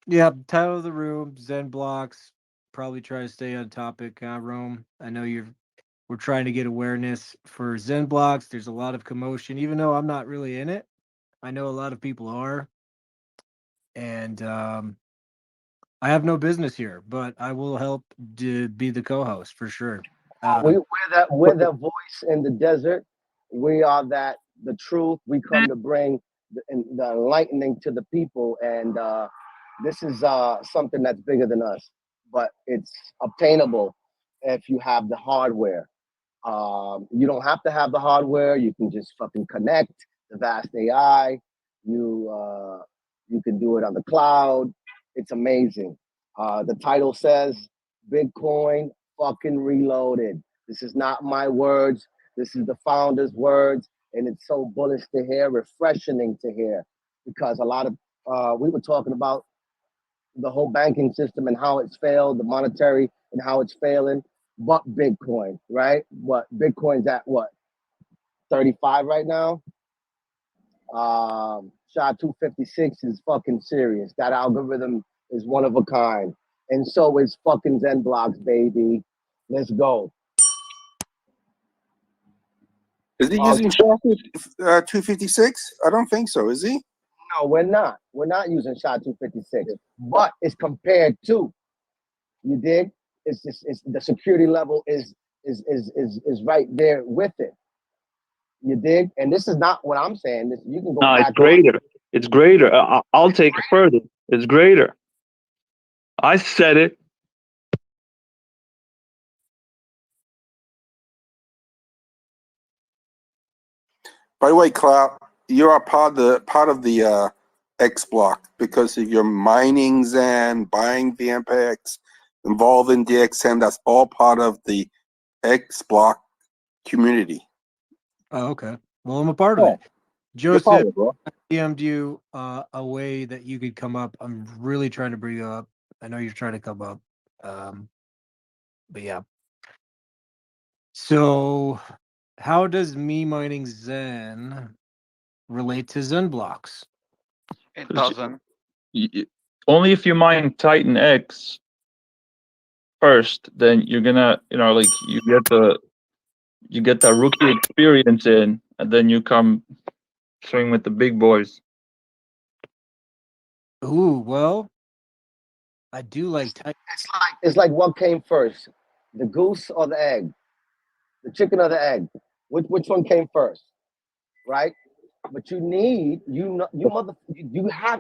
yeah, title of the room, Zen blocks. Probably try to stay on topic, Rome. I know we're trying to get awareness for Zen blocks. There's a lot of commotion, even though I'm not really in it. I know a lot of people are. And I have no business here, but I will help to be the co-host for sure. We're the voice in the desert. We are the truth. We come to bring the enlightening to the people, and this is something that's bigger than us. but it's obtainable if you have the hardware. You don't have to have the hardware. You can just fucking connect the vast AI. You can do it on the cloud. It's amazing. The title says Bitcoin fucking reloaded. This is not my words. This is the founder's words, and it's so bullish to hear, refreshing to hear, because a lot of we were talking about the whole banking system and how it's failed, the monetary and how it's failing, but Bitcoin, right? What Bitcoin's at what 35 right now? SHA-256 is fucking serious. That algorithm is one of a kind. And so is fucking Zen blocks, baby. Let's go. Is he using SHA-256? I don't think so. Is he? No, we're not. We're not using SHA-256, but it's compared to. You dig? It's just the security level is right there with it. You dig? And this is not what I'm saying. This you can go No, back. it's greater. It's greater. I'll take it further. It's greater. I said it. By the way, Clout, you are part of the X block because if you're mining Zen, buying VMPX, involved in DXN, that's all part of the X block community. Oh, okay. Well, I'm a part of it. You're part Joseph, of it, bro. I DM'd you a way that you could come up. I'm really trying to bring you up. I know you're trying to come up. But yeah. So, how does me mining Zen relate to Zen blocks? It doesn't. Only if you mine Titan X first, then you're gonna, like you get that rookie experience in, and then you come swing with the big boys. Ooh, well, I do like Titan. It's like what came first, the goose or the egg, the chicken or the egg? Which one came first, right? But you need you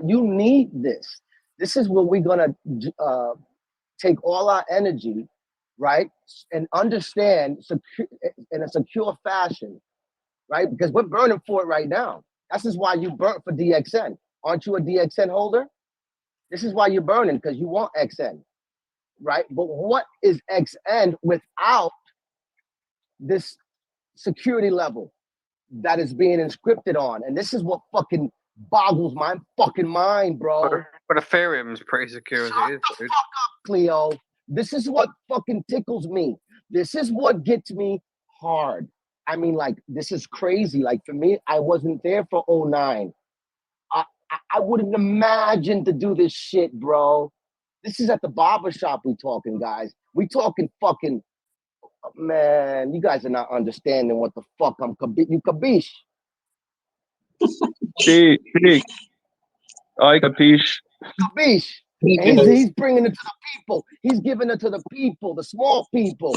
need this. This is where we're gonna take all our energy, right, and understand in a secure fashion, right? Because we're burning for it right now. This is why you burnt for DXN. Aren't you a DXN holder? This is why you're burning, because you want XN, right? But what is XN without this security level that is being inscripted on? And this is what fucking boggles my fucking mind, bro. But Ethereum is pretty secure as it is, Shut the dude. fuck up, Cleo. This is what fucking tickles me. This is what gets me hard. I mean, like, this is crazy. Like, for me, I wasn't there for 09. I wouldn't imagine to do this shit, bro. This is at the barbershop we talking, guys. We talking fucking, man, you guys are not understanding what the fuck you capiche. See, I capiche. Capiche. And he's bringing it to the people. He's giving it to the people, the small people.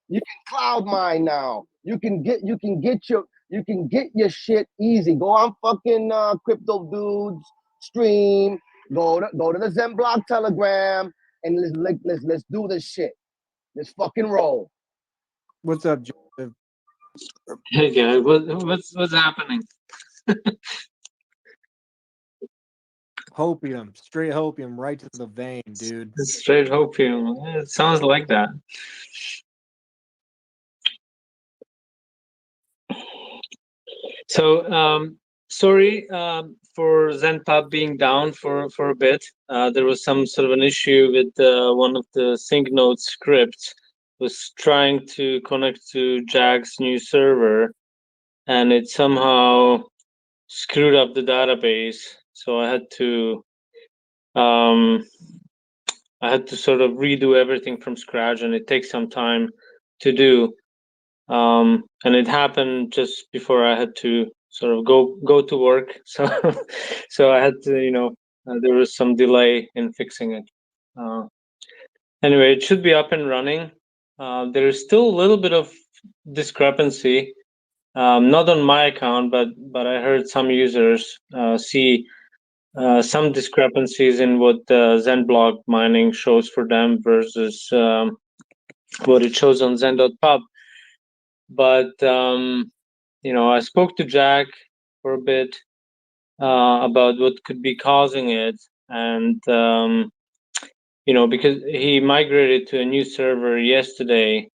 You can cloud mine now. You can get your shit easy. Go on fucking Crypto Dudes stream. Go to the Zen Block Telegram and let's do this shit. Let's fucking roll. What's up, Joseph? Hey guys, what's happening? Hopium, straight hopium, right to the vein, dude. Straight hopium. It sounds like that. So, sorry for ZenPub being down for a bit. There was some sort of an issue with one of the sync node scripts. Was trying to connect to Jack's new server, and it somehow screwed up the database. So I had to sort of redo everything from scratch, and it takes some time to do. And it happened just before I had to sort of go to work. So so I had to, there was some delay in fixing it. Anyway, it should be up and running. There is still a little bit of discrepancy, not on my account, but I heard some users see some discrepancies in what Xen block mining shows for them versus what it shows on Xen.pub. But I spoke to Jack for a bit about what could be causing it, and because he migrated to a new server yesterday,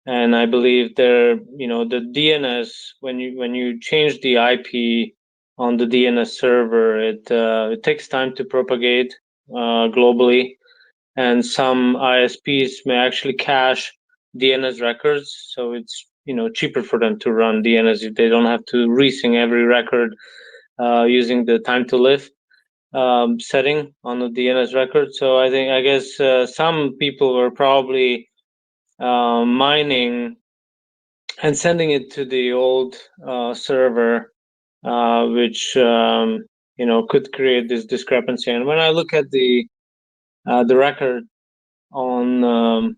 and I believe the DNS, when you change the IP on the DNS server, it takes time to propagate globally, and some ISPs may actually cache DNS records, so it's cheaper for them to run DNS if they don't have to resync every record using the time to live setting on the DNS record. So I guess some people were probably mining and sending it to the old server, which could create this discrepancy. And when I look at the record on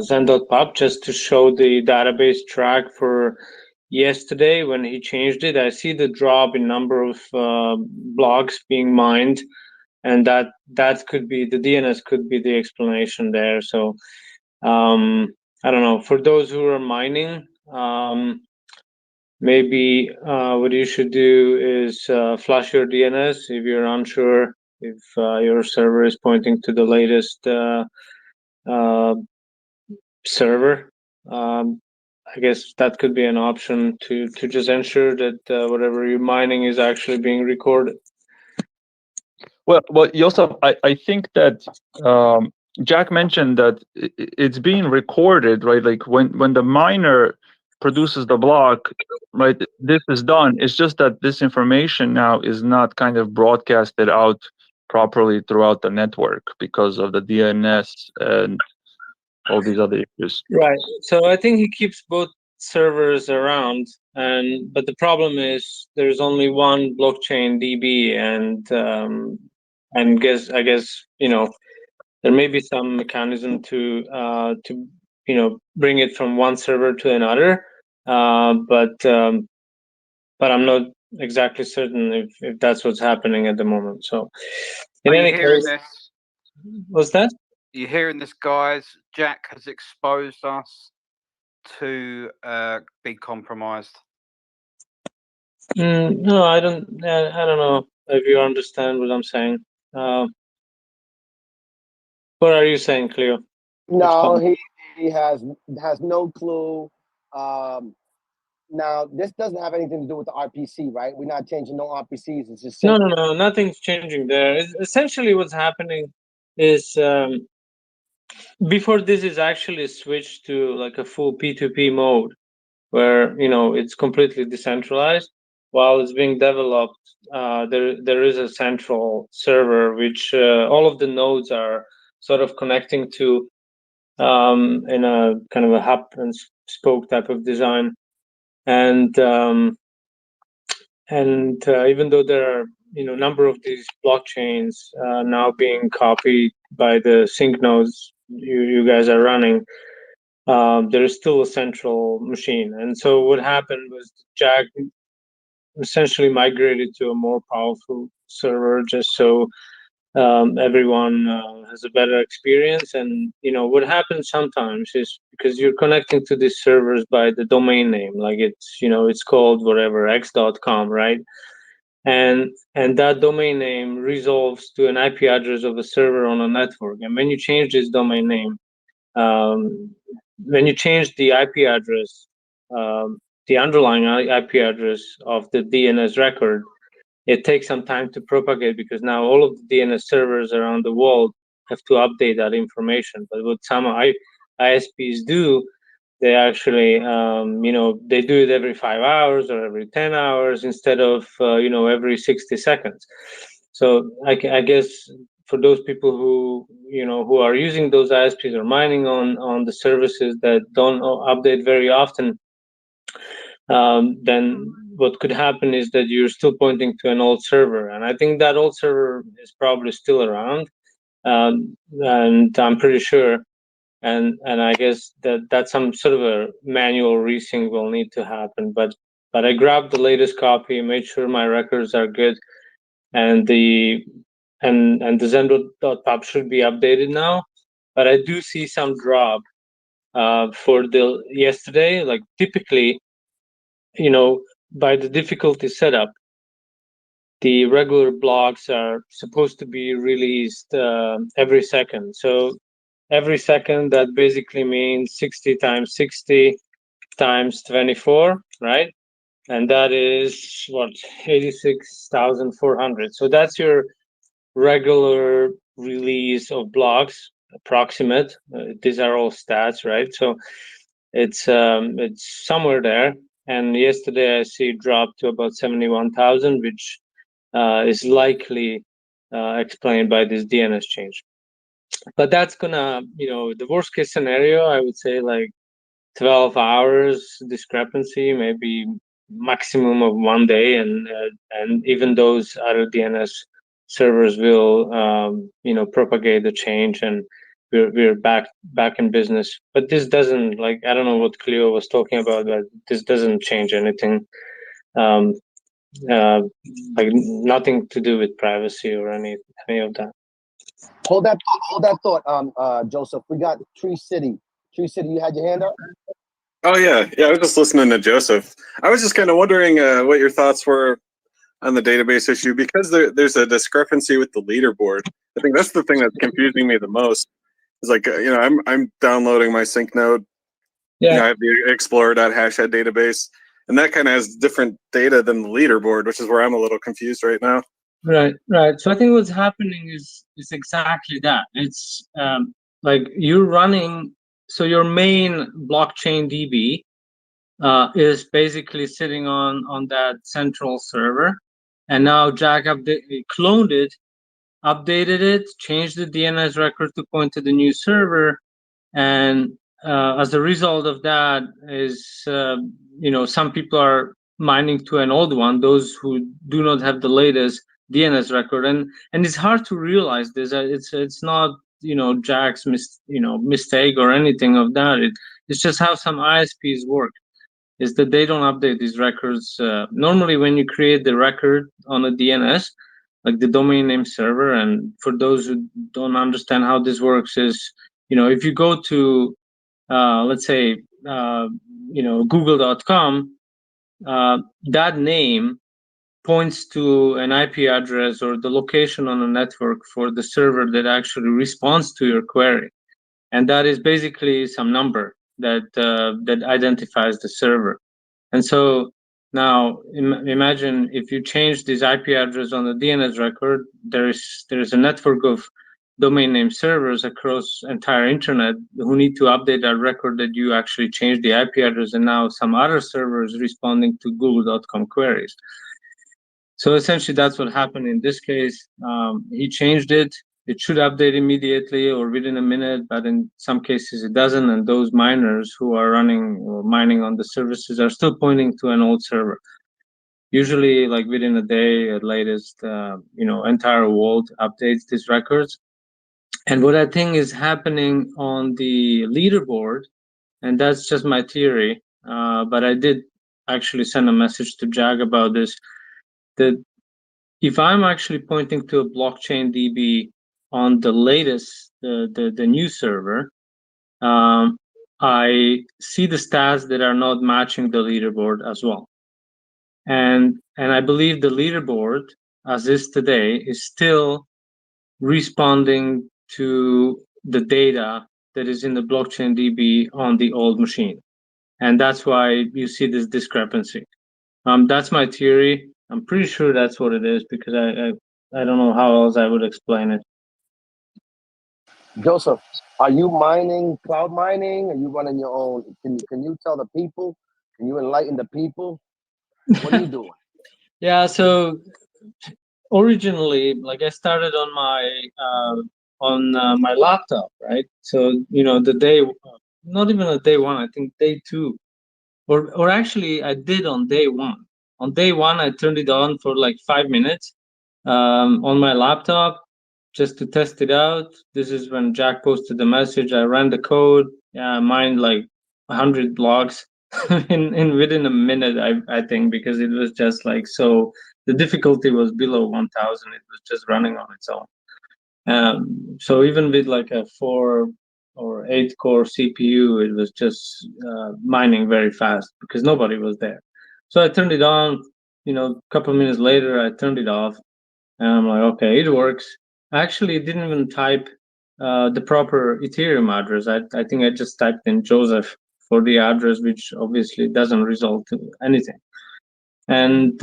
Zen.pub, just to show the database track for yesterday when he changed it, I see the drop in number of blocks being mined, and that could be the DNS could be the explanation there. So I don't know. For those who are mining, maybe what you should do is flush your DNS if you're unsure if your server is pointing to the latest server. I guess that could be an option to just ensure that whatever you're mining is actually being recorded. Well, Yosef, I think that Jack mentioned that it's being recorded, right? Like when the miner produces the block, right? This is done. It's just that this information now is not kind of broadcasted out properly throughout the network because of the DNS and all these other issues. Right. So I think he keeps both servers around, but the problem is there's only one blockchain DB, and I guess there may be some mechanism to bring it from one server to another, but I'm not exactly certain if that's what's happening at the moment. So in any case, what's that? You're hearing this, guys. Jack has exposed us to be compromised. No, I don't know if you understand what I'm saying. What are you saying, Cleo? No, he has no clue. Now, this doesn't have anything to do with the RPC, right? We're not changing no RPCs. It's just no, nothing's changing there. Essentially, what's happening is before this is actually switched to like a full P2P mode, where it's completely decentralized. While it's being developed, there is a central server which all of the nodes are sort of connecting to in a kind of a hub and spoke type of design, and even though there are number of these blockchains now being copied by the sync nodes you guys are running, there is still a central machine. And so what happened was Jack essentially migrated to a more powerful server just so everyone has a better experience. And what happens sometimes is because you're connecting to these servers by the domain name, like it's called whatever x.com, right? And that domain name resolves to an IP address of a server on a network. And when you change this domain name, when you change the IP address, the underlying IP address of the DNS record, it takes some time to propagate because now all of the DNS servers around the world have to update that information. But what some ISPs do, they actually, they do it every 5 hours or every 10 hours instead of, every 60 seconds. So I guess for those people who are using those ISPs or mining on the services that don't update very often, then what could happen is that you're still pointing to an old server, and I think that old server is probably still around, and I'm pretty sure, and I guess that's some sort of a manual resync will need to happen. But I grabbed the latest copy, made sure my records are good, and the Xen.pub should be updated now. But I do see some drop for the yesterday. Like typically, by the difficulty setup, the regular blocks are supposed to be released every second. So every second, that basically means 60 times 60 times 24, right? And that is what, 86,400. So that's your regular release of blocks, approximate. These are all stats, right? So it's somewhere there. And yesterday I see it drop to about 71,000, which is likely explained by this DNS change. But that's gonna, the worst case scenario, I would say like 12 hours discrepancy, maybe maximum of 1 day, and even those other DNS servers will propagate the change, and we're back in business. But this doesn't, like, I don't know what Cleo was talking about, but this doesn't change anything. Like nothing to do with privacy or any of that. Hold that thought, Joseph. We got Tree City. Tree City, you had your hand up? Oh yeah. I was just listening to Joseph. I was just kind of wondering what your thoughts were on the database issue, because there's a discrepancy with the leaderboard. I think that's the thing that's confusing me the most. It's like I'm downloading my sync node. Yeah. I have the explorer.hashhead database, and that kind of has different data than the leaderboard, which is where I'm a little confused right now. Right. So I think what's happening is exactly that. It's like you're running, so your main blockchain DB is basically sitting on that central server, and now Jack cloned it, updated it, changed the DNS record to point to the new server, and as a result of that is some people are mining to an old one, those who do not have the latest DNS record, and it's hard to realize this. It's not Jack's mistake or anything of that. It's just how some ISPs work, is that they don't update these records. Normally when you create the record on a DNS, like the domain name server, and for those who don't understand how this works, is if you go to let's say google.com, that name points to an IP address or the location on a network for the server that actually responds to your query, and that is basically some number that identifies the server. And so now imagine if you change this IP address on the DNS record, there's a network of domain name servers across entire internet who need to update that record that you actually changed the IP address, and now some other servers responding to google.com queries. So essentially that's what happened in this case. He changed it. It should update immediately or within a minute, but in some cases it doesn't, and those miners who are running or mining on the services are still pointing to an old server. Usually, like within a day at latest, entire world updates these records. And what I think is happening on the leaderboard, and that's just my theory, but I did actually send a message to Jag about this, that if I'm actually pointing to a blockchain DB on the latest, the new server, I see the stats that are not matching the leaderboard as well. And I believe the leaderboard, as is today, is still responding to the data that is in the blockchain DB on the old machine. And that's why you see this discrepancy. That's my theory. I'm pretty sure that's what it is, because I don't know how else I would explain it. Joseph, are you mining, cloud mining? Are you running your own? Can you tell the people? Can you enlighten the people? What are you doing? Yeah, so originally, like, I started on my laptop, right? So the day, not even a day one, I think day two, or actually I did on day one. On day one, I turned it on for like 5 minutes on my laptop just to test it out. This is when Jack posted the message. I ran the code. Yeah, I mined like 100 blocks in within a minute, I think, because it was just like so the difficulty was below 1000. It was just running on its own. So even with like a 4 or 8 core CPU, it was just mining very fast because nobody was there. So I turned it on, a couple of minutes later, I turned it off, and I'm like, okay, it works. I actually didn't even type the proper Ethereum address. I think I just typed in Joseph for the address, which obviously doesn't result in anything. And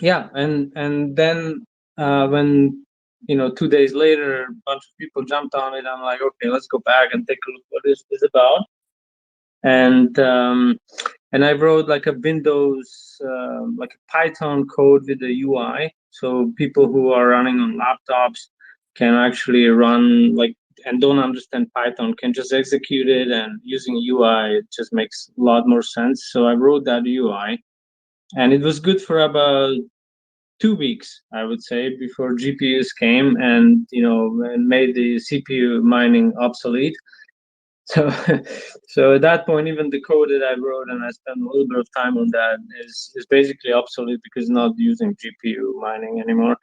yeah, and then when 2 days later, a bunch of people jumped on it. I'm like, okay, let's go back and take a look what this is about. And I wrote like a Windows, like a Python code with the UI, so people who are running on laptops can actually run and don't understand Python can just execute it, and using UI it just makes a lot more sense. So I wrote that UI, and it was good for about 2 weeks, I would say, before GPUs came and and made the CPU mining obsolete. So, so at that point, even the code that I wrote, and I spent a little bit of time on that, is basically obsolete because not using GPU mining anymore.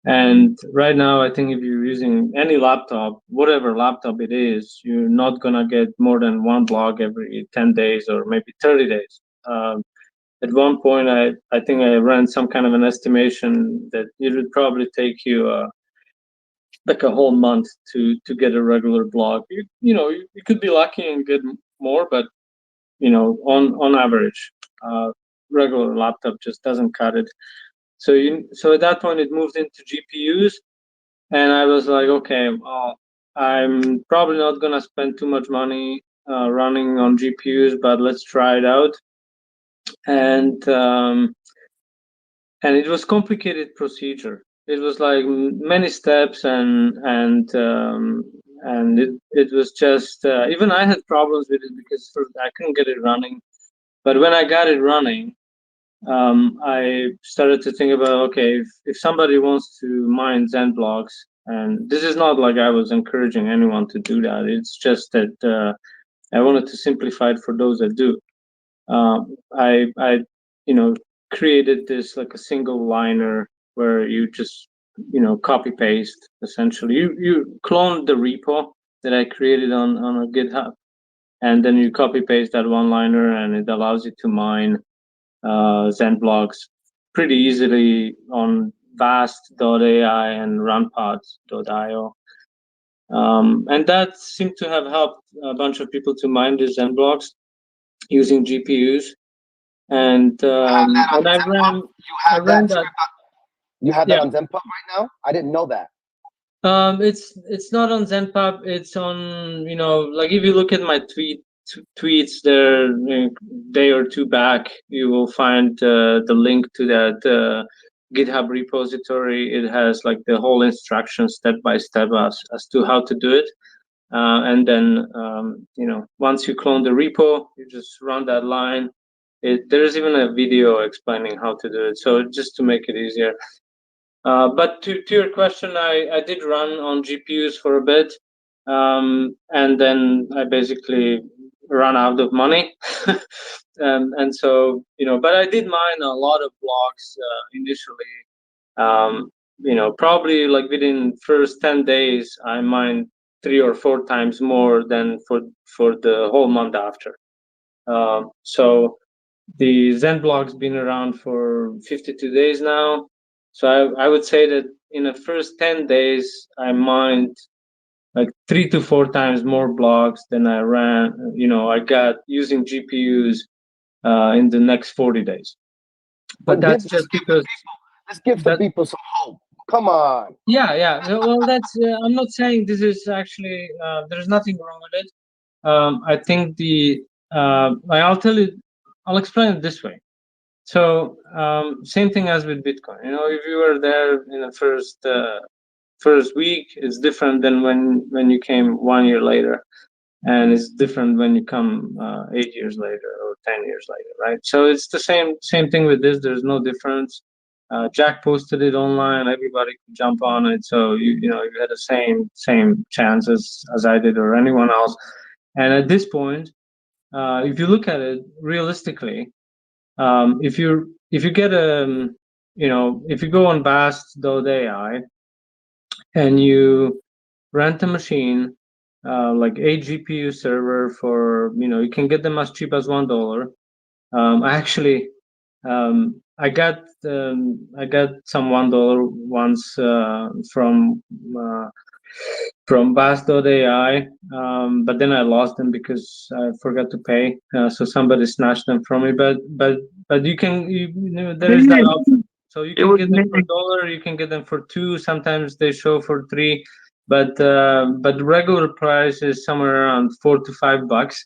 And right now, I think if you're using any laptop, whatever laptop it is, you're not gonna get more than 1 block every 10 days or maybe 30 days. At one point, I think I ran some kind of an estimation that it would probably take you like a whole month to get a regular block. You could be lucky and get more, but on average, regular laptop just doesn't cut it. So at that point, it moved into GPUs, and I was like, okay, well, I'm probably not gonna spend too much money running on GPUs, but let's try it out. And it was complicated procedure. It was like many steps, and it was just even I had problems with it because first I couldn't get it running. But when I got it running, I started to think about, okay, if somebody wants to mine Xen blocks, and this is not like I was encouraging anyone to do that. It's just that I wanted to simplify it for those that do. I created this like a single liner where you just copy paste essentially. You clone the repo that I created on a GitHub, and then you copy paste that one liner, and it allows you to mine Xen blocks pretty easily on vast.ai and runpods.io. And that seemed to have helped a bunch of people to mine the Xen blocks using GPUs. And I ran that. You have that on ZenPub right now? I didn't know that. It's not on ZenPub. It's on like if you look at my tweets there a day or two back, you will find the link to that GitHub repository. It has like the whole instruction step by step as to how to do it. And then once you clone the repo, you just run that line. There's even a video explaining how to do it. So just to make it easier. But to your question, I did run on GPUs for a bit, and then I basically ran out of money. And so, but I did mine a lot of blocks initially. Probably like within first 10 days, I mined 3 or 4 times more than for the whole month after. So the Xen block's been around for 52 days now. So I would say that in the first 10 days, I mined like 3 to 4 times more blocks than I ran. I got using GPUs in the next 40 days. But that's just because. Let's give the people some hope. Come on. Yeah. Well, that's. I'm not saying this is actually. There's nothing wrong with it. I think I'll tell you. I'll explain it this way. So same thing as with Bitcoin. If you were there in the first week, it's different than when you came 1 year later, and it's different when you come 8 years later or 10 years later, right? So it's the same thing with this. There's no difference. Jack posted it online. Everybody could jump on it. So you had the same chances as I did or anyone else. And at this point, if you look at it realistically, if you get if you go on vast.ai and you rent a machine, like a GPU server for, you can get them as cheap as $1. Actually, I got some $1 once from Bass.ai, but then I lost them because I forgot to pay. So somebody snatched them from me. But there is that option. So you can get them for $1, you can get them for $2. Sometimes they show for $3, but the regular price is somewhere around $4 to $5.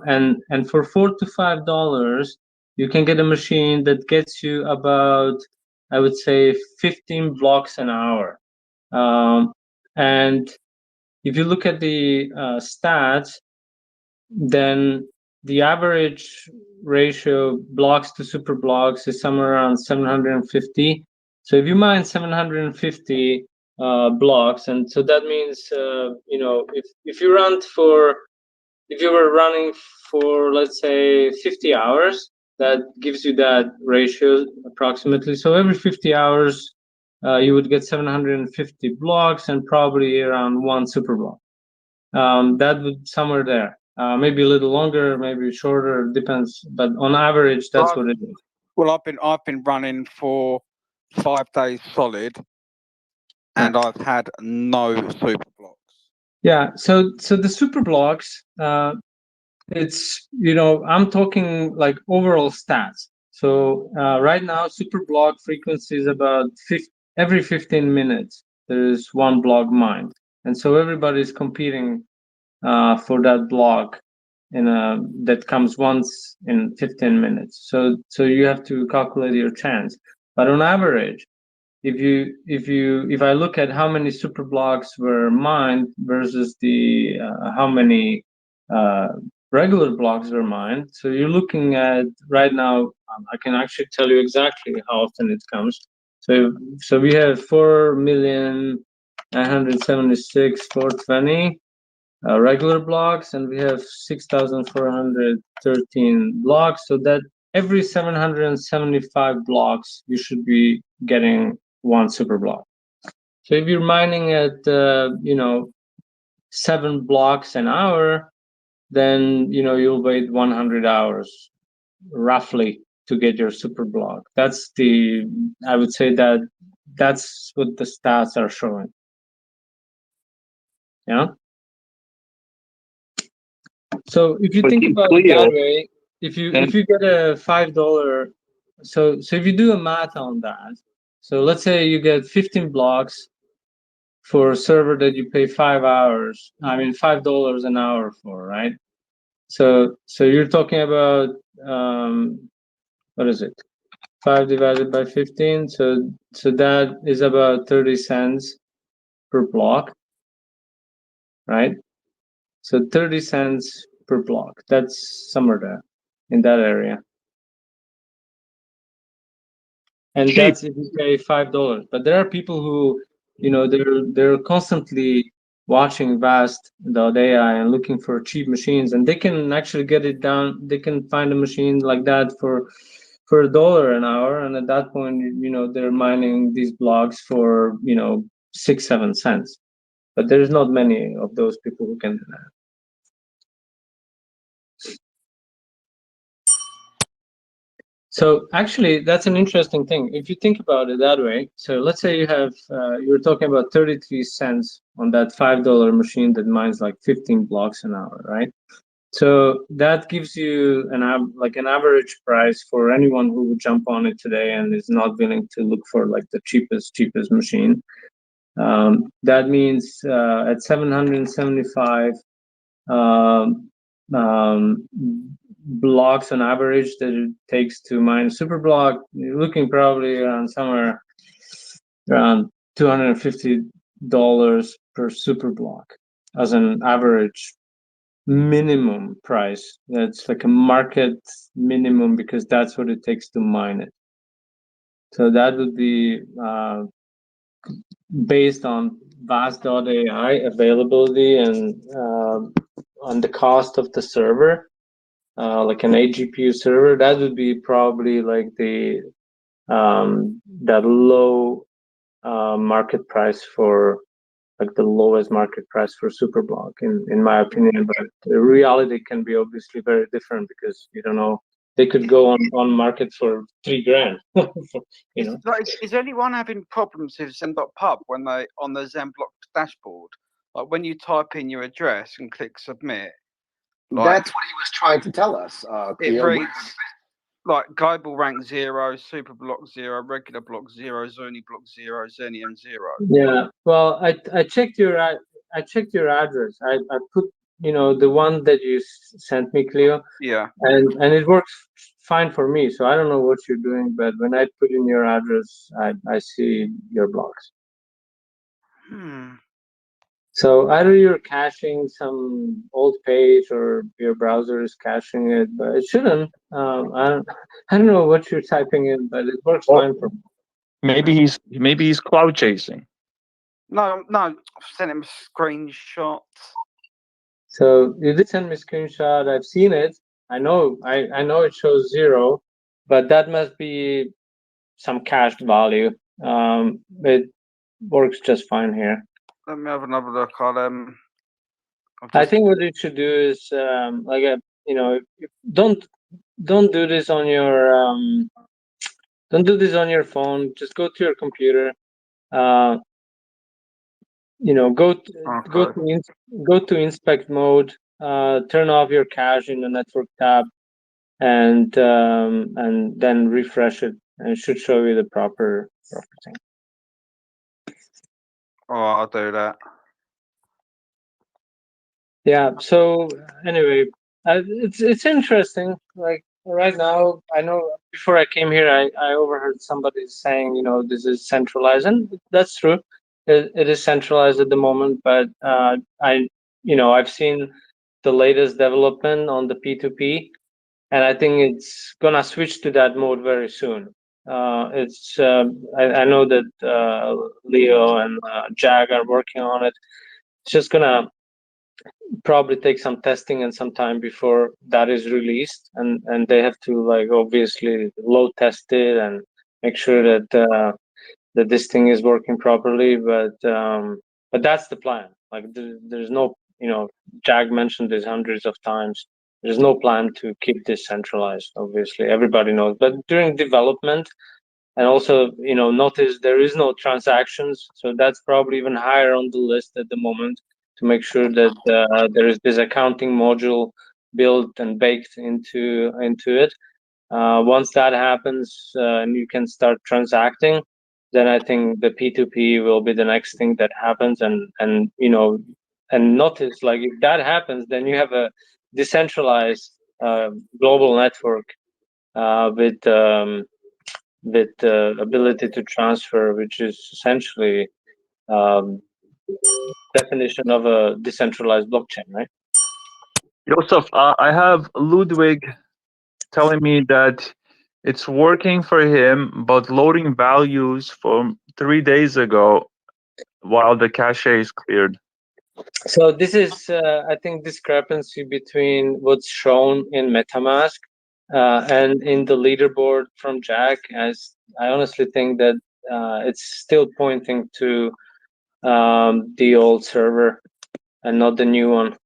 And for $4 to $5, you can get a machine that gets you about, I would say, 15 blocks an hour. And if you look at the stats, then the average ratio blocks to super blocks is somewhere around 750. So if you mine 750 blocks, and so that means if you were running for, let's say, 50 hours, that gives you that ratio approximately. So every 50 hours, you would get 750 blocks and probably around one super block. That would somewhere there. Maybe a little longer, maybe shorter, depends. But on average, that's what it is. Well, I've been running for 5 days solid, and I've had no super blocks. Yeah. So the super blocks, it's I'm talking like overall stats. So right now, super block frequency is about every 15 minutes. There is one block mined, and so everybody's competing for that block that comes once in 15 minutes. So you have to calculate your chance. But on average, if I look at how many super blocks were mined versus the how many regular blocks were mined, so you're looking at right now. I can actually tell you exactly how often it comes. So we have 4,976,420 regular blocks, and we have 6,413 blocks. So that every 775 blocks, you should be getting one super block. So if you're mining at 7 blocks an hour, then you'll wait 100 hours roughly to get your super block. I would say that's what the stats are showing. Yeah. So if you think about it that way, if you get a $5, so if you do a math on that, so let's say you get 15 blocks for a server that you pay $5 an hour for, right? So you're talking about what is it? 5 divided by 15. So that is about 30 cents per block, right? So 30 cents per block. That's somewhere there in that area. And cheap. That's if you pay $5. But there are people who, they're constantly watching Vast.ai and looking for cheap machines, and they can actually get it down. They can find a machine like that for $1 an hour, and at that point, they're mining these blocks for 6-7 cents. But there's not many of those people who can do that. So actually, that's an interesting thing. If you think about it that way, so let's say you have, you're talking about 33 cents on that $5 machine that mines like 15 blocks an hour, right? So that gives you an average price for anyone who would jump on it today and is not willing to look for like the cheapest machine. That means at 775 blocks on average that it takes to mine a super block, you're looking probably around somewhere around $250 per super block as an average minimum price. That's like a market minimum because that's what it takes to mine it. So that would be based on Vast.ai availability and on the cost of the server. Like an 8 GPU server, that would be probably like the that low market price for, like, the lowest market price for Superblock, in my opinion. But the reality can be obviously very different, because you don't know, they could go on market for $3,000. You know. Is anyone having problems with Zen.pub when they on the Zenblock dashboard? Like when you type in your address and click submit, like, That's what he was trying to tell us. it Cleo. reads like global rank 0, Superblock 0, regular block 0, Zoni block 0, Zenium 0. Yeah. Well, I checked your address. I put, the one that you sent me, Cleo, Yeah. and it works fine for me. So I don't know what you're doing, but when I put in your address, I see your blocks. So either you're caching some old page, or your browser is caching it, but it shouldn't. I don't know what you're typing in, but it works fine for me. Maybe he's cloud chasing. No, I've sent him screenshots. So you did send me a screenshot. I've seen it. I know it shows 0, but that must be some cached value. It works just fine here. Let me have another look. I think what you should do is don't do this on your don't do this on your phone. Just go to your computer. Go to inspect mode. Turn off your cache in the network tab, and then refresh it, and it should show you the proper thing. Oh, I'll do that. Yeah. So anyway, it's interesting. Like right now, I know before I came here, I overheard somebody saying, this is centralized, and that's true. It is centralized at the moment, but I've seen the latest development on the P2P, and I think it's gonna switch to that mode very soon. I know that Leo and Jag are working on it. It's just gonna probably take some testing and some time before that is released, and they have to, like, obviously load test it and make sure that this thing is working properly. But that's the plan. Like, there's no, Jag mentioned this hundreds of times, there's no plan to keep this centralized. Obviously everybody knows, but during development, and also, notice there is no transactions, so that's probably even higher on the list at the moment, to make sure that there is this accounting module built and baked into it. Once that happens, and you can start transacting, then I think the P2P will be the next thing that happens. And notice, like, if that happens, then you have a decentralized global network with ability to transfer, which is essentially definition of a decentralized blockchain, right? Joseph, I have Ludwig telling me that it's working for him, but loading values from 3 days ago while the cache is cleared. So this is, I think, discrepancy between what's shown in MetaMask and in the leaderboard from Jack. As I honestly think that it's still pointing to the old server and not the new one.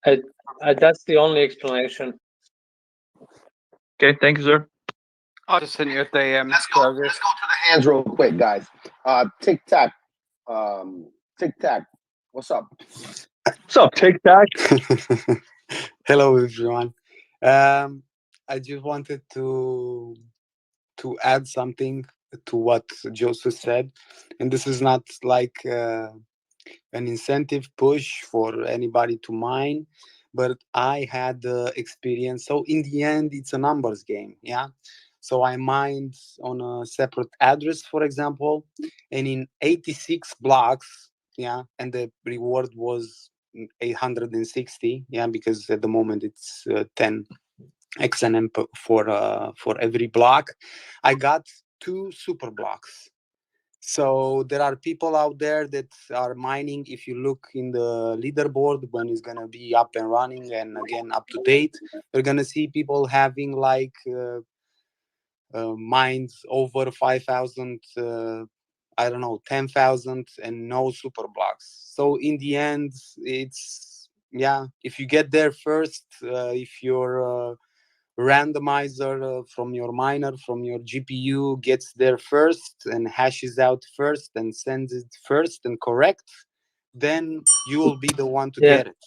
That's the only explanation. Okay, thank you, sir. I'll just send you a DM. Let's go to the hands real quick, guys. Tic Tac. Tic Tac. What's up? What's up, Tic Tac? Hello, everyone. I just wanted to add something to what Joseph said, and this is not like an incentive push for anybody to mine, but I had the experience. So in the end, it's a numbers game, yeah. So I mined on a separate address, for example, and in 86 blocks, yeah, and the reward was 860, yeah, because at the moment it's 10 XNM for every block. I got 2 super blocks. So there are people out there that are mining. If you look in the leaderboard when it's gonna be up and running and again up to date, you're gonna see people having like mined over 5,000, I don't know, 10,000, and no super blocks. So in the end, it's, yeah, if you get there first, if your randomizer from your miner, from your GPU gets there first and hashes out first and sends it first and correct, then you will be the one to Yeah. get it.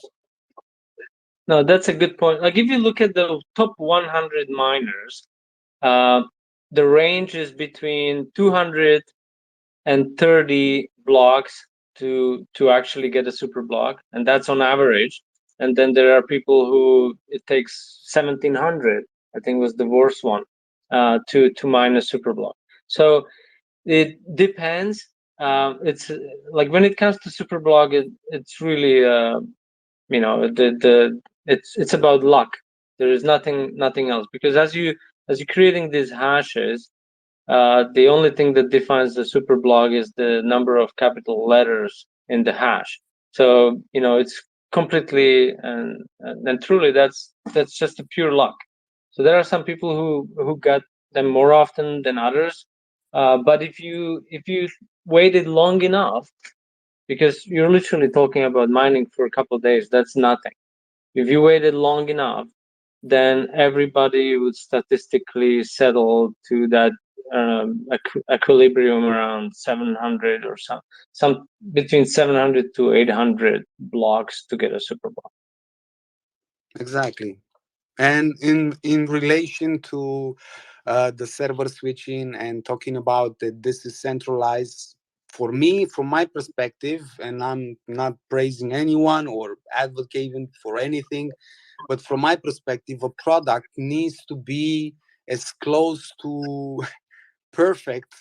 No, that's a good point. Like if you look at the top 100 miners, the range is between 230 blocks to actually get a super block, and that's on average. And then there are people who it takes 1,700, I think was the worst one, to mine a super block. So it depends. It's like when it comes to super block, it's really it's about luck. There is nothing else, because as you're creating these hashes, the only thing that defines the super block is the number of capital letters in the hash. So it's completely and truly that's just a pure luck. So there are some people who got them more often than others, but if you waited long enough, because you're literally talking about mining for a couple of days, that's nothing. If you waited long enough, then everybody would statistically settle to that equilibrium around 700 or some between 700 to 800 blocks to get a super block. Exactly. And in relation to the server switching and talking about that this is centralized, for me, from my perspective, and I'm not praising anyone or advocating for anything, but from my perspective, a product needs to be as close to perfect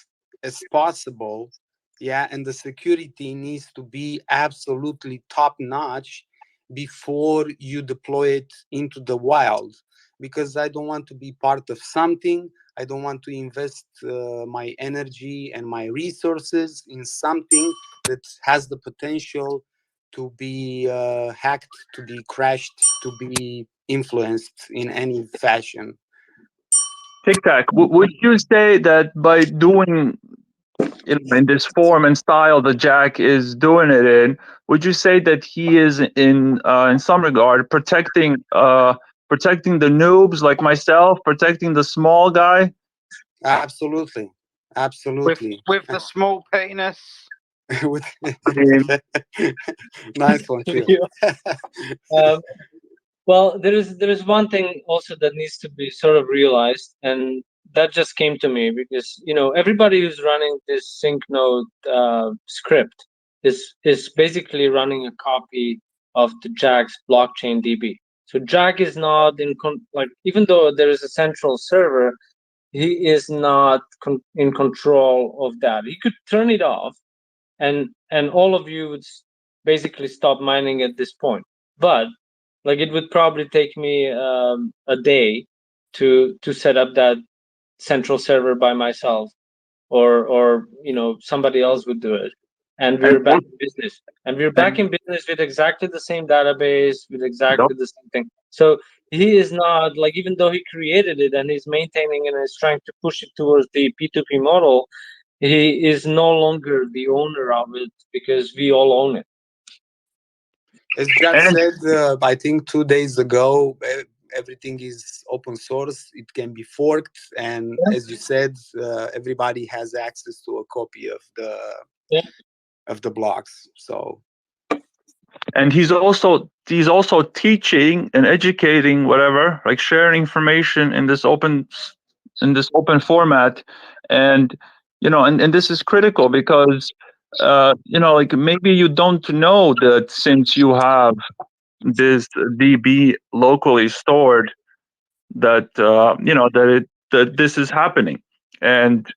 as possible. Yeah, and the security needs to be absolutely top notch before you deploy it into the wild, because I don't want to be part of something. I don't want to invest my energy and my resources in something that has the potential to be hacked, to be crashed, to be influenced in any fashion. Tic Tac, would you say that by doing in this form and style that Jack is doing it in, would you say that he is in some regard protecting the noobs like myself, protecting the small guy? Absolutely, absolutely. With the small penis. With- I mean, nice one, too. Well, there is one thing also that needs to be sort of realized, and that just came to me because everybody who's running this sync node script is basically running a copy of the Jack's blockchain DB. So Jack is not like, even though there is a central server, he is not in control of that. He could turn it off, and all of you would basically stop mining at this point. But like it would probably take me a day to set up that central server by myself, or somebody else would do it, and we're and back in business. And we're back in business with exactly the same database, with exactly the same thing. So he is not like, even though he created it and he's maintaining and is trying to push it towards the P2P model, he is no longer the owner of it because we all own it. As Jack said, I think 2 days ago, everything is open source. It can be forked, and as you said, everybody has access to a copy of the blocks. So, and he's also teaching and educating, whatever, like sharing information in this open format. And and this is critical because like maybe you don't know that since you have this DB locally stored, that that this is happening. And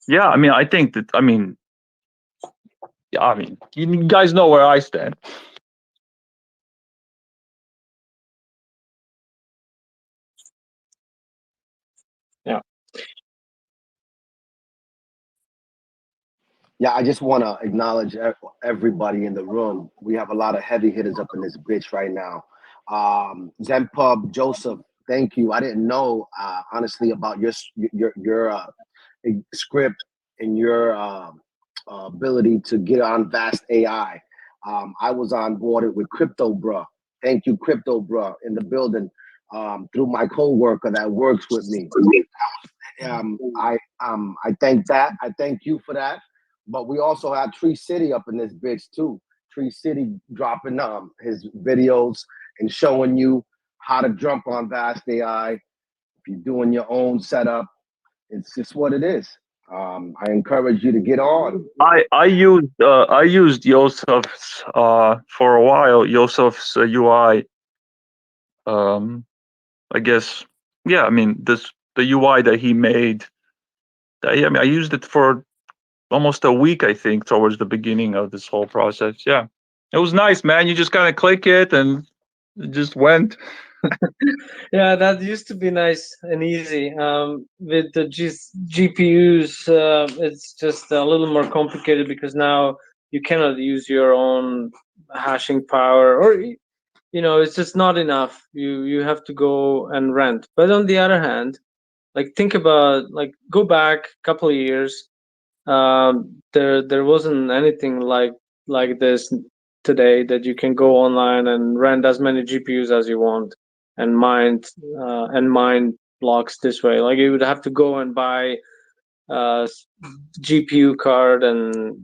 yeah, I mean, I think that, you guys know where I stand. Yeah. Yeah, I just want to acknowledge everybody in the room. We have a lot of heavy hitters up in this bitch right now. Zen Pub, Joseph, Thank you. I didn't know honestly about your script and your ability to get on Vast AI. I was on board with Crypto Bruh. Thank you, Crypto Bruh, in the building through my coworker that works with me. I thank that. I thank you for that. But we also have Tree City up in this bitch too. Tree City dropping his videos and showing you how to jump on Vast AI. If you're doing your own setup, it's just what it is. I encourage you to get on. I used Yosef's for a while. Yosef's UI. I guess, yeah. I mean, the UI that he made. I used it for almost a week, I think, towards the beginning of this whole process. Yeah, it was nice, man. You just kind of click it and it just went. Yeah, that used to be nice and easy. With the GPUs, it's just a little more complicated because now you cannot use your own hashing power, or it's just not enough. You have to go and rent. But on the other hand, like think about, like, go back a couple of years. There wasn't anything like this today, that you can go online and rent as many GPUs as you want and mine blocks this way. Like, you would have to go and buy a GPU card and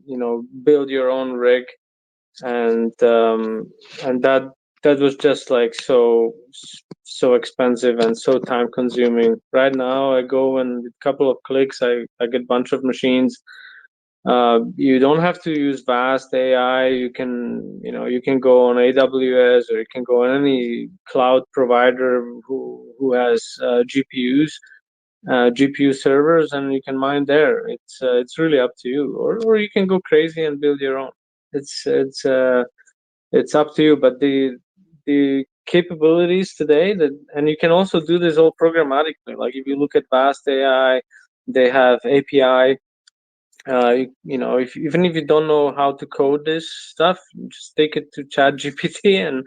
build your own rig, and that was just like so expensive and so time consuming. Right now, I go and with a couple of clicks, I get a bunch of machines. You don't have to use Vast AI. You can go on AWS, or you can go on any cloud provider who has GPU servers, and you can mine there. It's really up to you, or you can go crazy and build your own. It's up to you. But the capabilities today, and you can also do this all programmatically. Like, if you look at Vast AI, they have API. Even if you don't know how to code this stuff, just take it to Chat GPT and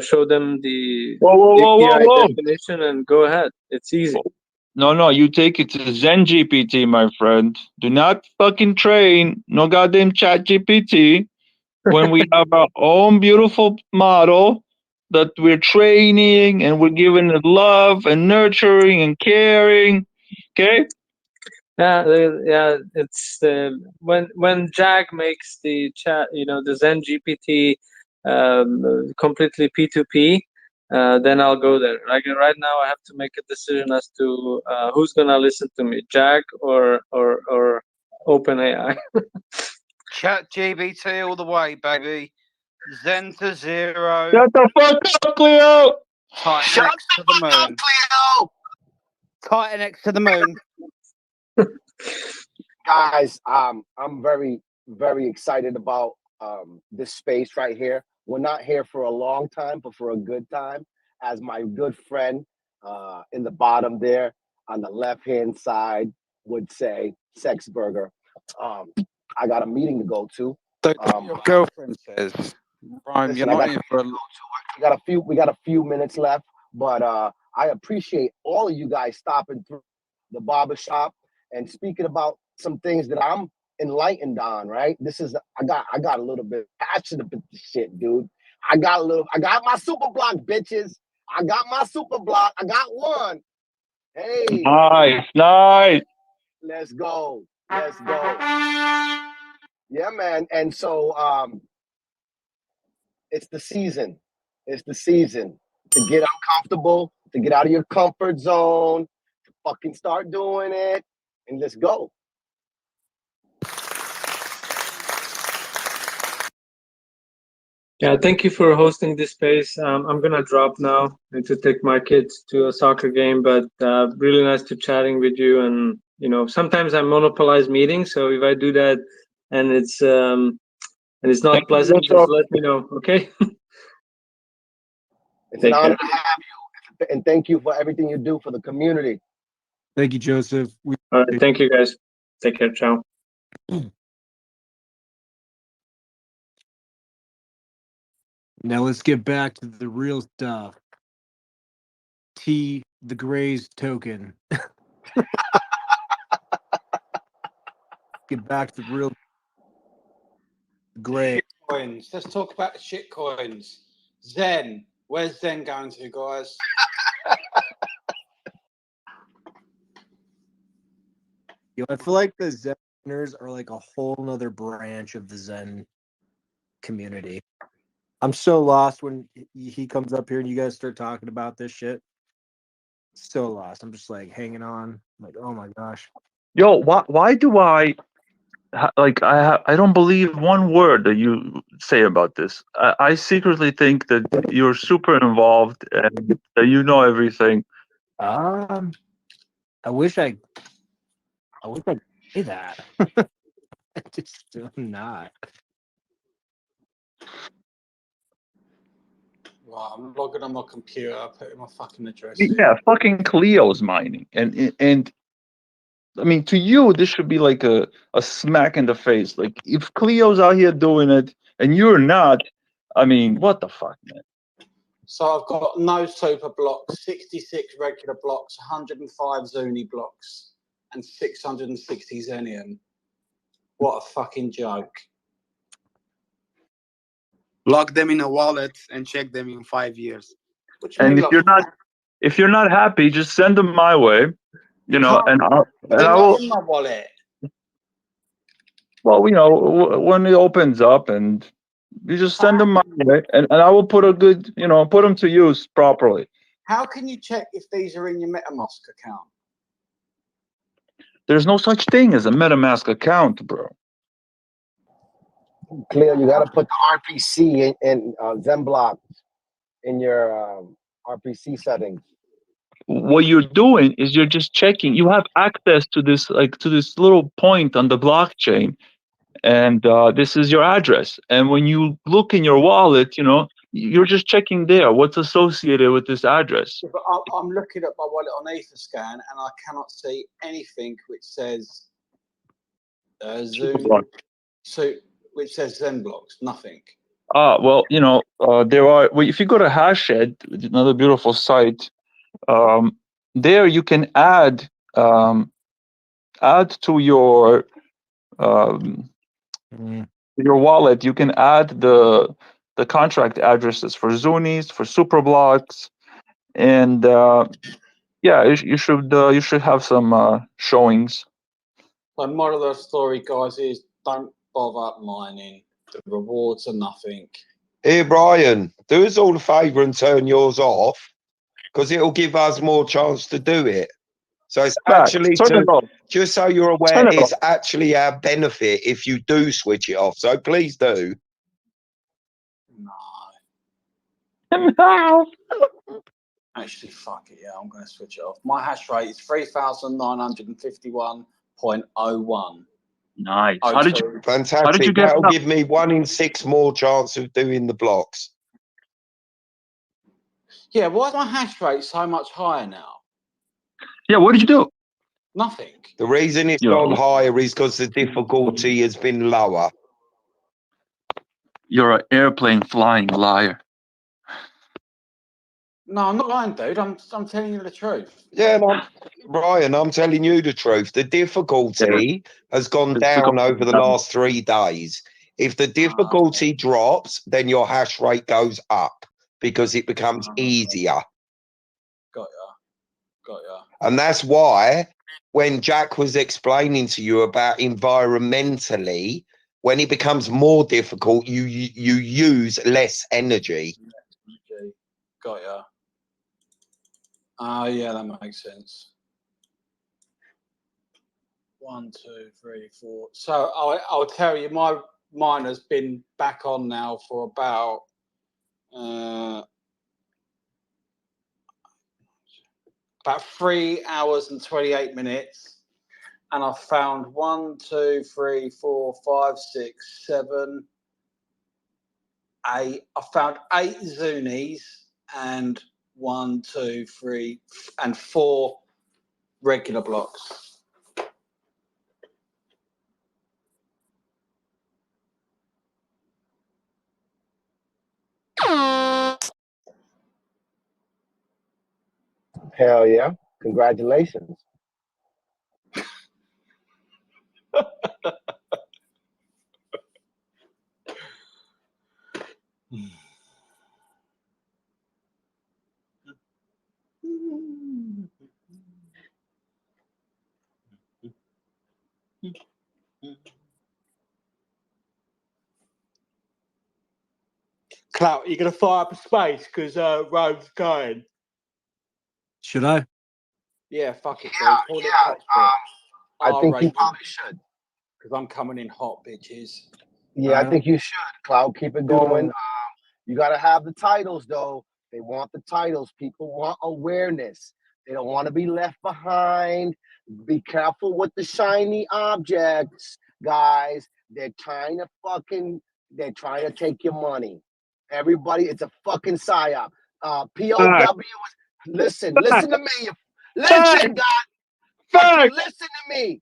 show them the Whoa, whoa, whoa, whoa, API whoa! definition and go ahead. It's easy. No, you take it to Xen GPT, my friend. Do not fucking train no goddamn Chat GPT when we have our own beautiful model that we're training and we're giving it love and nurturing and caring. Okay? Yeah. It's when Jack makes the chat, the Zen GPT completely P2P. Then I'll go there. Like right now, I have to make a decision as to who's gonna listen to me, Jack or OpenAI. Chat GBT all the way, baby. Zen to zero. Shut the fuck up, Cleo! Titan X to the moon. Cleo! Titan X to the moon. Guys, I'm very, very excited about this space right here. We're not here for a long time, but for a good time. As my good friend in the bottom there on the left-hand side would say, Sex Burger. I got a meeting to go to. Your girlfriend says, Brian, Listen, you're not here for a we got a few minutes left, but I appreciate all of you guys stopping through the barbershop and speaking about some things that I'm enlightened on. Right, I got a little bit passionate about this shit, dude. I got my super block, bitches. I got my super block. I got one. Hey, Nice. let's go. Yeah, man. And so it's the season. It's the season to get uncomfortable, to get out of your comfort zone, to fucking start doing it, and let's go. Yeah, thank you for hosting this space. I'm gonna drop now. I need to take my kids to a soccer game, but really nice to chatting with you. And sometimes I monopolize meetings, so if I do that and it's not pleasant, just let me know. Okay. It's an honor to have you, and thank you for everything you do for the community. Thank you, Joseph. All right, thank you, guys. Take care. Ciao. Now let's get back to the real stuff. T the Gray's token. Get back to the real Gray. Coins. Let's talk about the shit coins. Xen. Where's Xen going to, guys? Yo, I feel like the Zeners are like a whole nother branch of the Zen community. I'm so lost when he comes up here and you guys start talking about this shit. So lost. I'm just like hanging on. Like, oh my gosh. Yo, why do I don't believe one word that you say about this. I secretly think that you're super involved and that you know everything. I wish I could say that. I just do not. Right, I'm logging on my computer. I put in my fucking address. Yeah, fucking Cleo's mining, and I mean, to you, this should be like a smack in the face. Like, if Cleo's out here doing it and you're not, I mean, what the fuck, man? So I've got no super blocks, 66 regular blocks, 105 Zuni blocks, and 660 Zenium. What a fucking joke. Lock them in a wallet and check them in 5 years. And if you're not happy, just send them my way, you know, and they're I not will. in my wallet. Well, you know, when it opens up, and you just send them my way, and I will put a good, you know, put them to use properly. How can you check if these are in your MetaMask account? There's no such thing as a MetaMask account, bro. Cleo, you got to put the RPC in ZenBlock in your RPC settings. What you're doing is you're just checking. You have access to this, like, to this little point on the blockchain, and this is your address. And when you look in your wallet, you know, you're just checking there what's associated with this address. But I'm looking at my wallet on Etherscan, and I cannot see anything which says Zoom. So which says ZenBlocks. Nothing. Well, you know, there are. Well, if you go to Hashed, another beautiful site, there you can add to your wallet. You can add the contract addresses for Zunis, for Superblocks, and yeah, you should have some showings. The moral of the story, guys, is don't bother mining. The rewards are nothing. Here, Brian, do us all a favour and turn yours off, because it'll give us more chance to do it. So it's actually, just so you're aware, it's actually our benefit if you do switch it off. So please do. No. Actually, fuck it. Yeah, I'm going to switch it off. My hash rate is 3,951.01. Nice. Fantastic. That'll give me 1 in 6 more chance of doing the blocks. Yeah, why is my hash rate so much higher now? Yeah, what did you do? Nothing. The reason it's gone higher is because the difficulty has been lower. You're an airplane flying liar. No, I'm not lying, dude. I'm telling you the truth. Yeah, Ryan, I'm telling you the truth. The difficulty has gone down over the last 3 days. If the difficulty drops, then your hash rate goes up because it becomes easier. Got ya. And that's why when Jack was explaining to you about environmentally, when it becomes more difficult, you use less energy. Got ya. Oh, yeah, that makes sense. 1, 2, 3, 4. So I'll tell you, my mine has been back on now for about 3 hours and 28 minutes, and I found 1, 2, 3, 4, 5, 6, 7, 8. I found 8 Zunis and 1, 2, 3, and 4 regular blocks. Hell yeah. Congratulations. Clout, you're gonna fire up a space because Rove's going. Should I? Yeah, fuck it, Yeah, dude. Call it top spot. I think you probably should. Because I'm coming in hot, bitches. Yeah, I think you should, Cloud. Keep it going. You got to have the titles, though. They want the titles. People want awareness. They don't want to be left behind. Be careful with the shiny objects, guys. They're trying to take your money. Everybody, it's a fucking psyop. POW, listen to me. Listen, God. Fucking listen to me.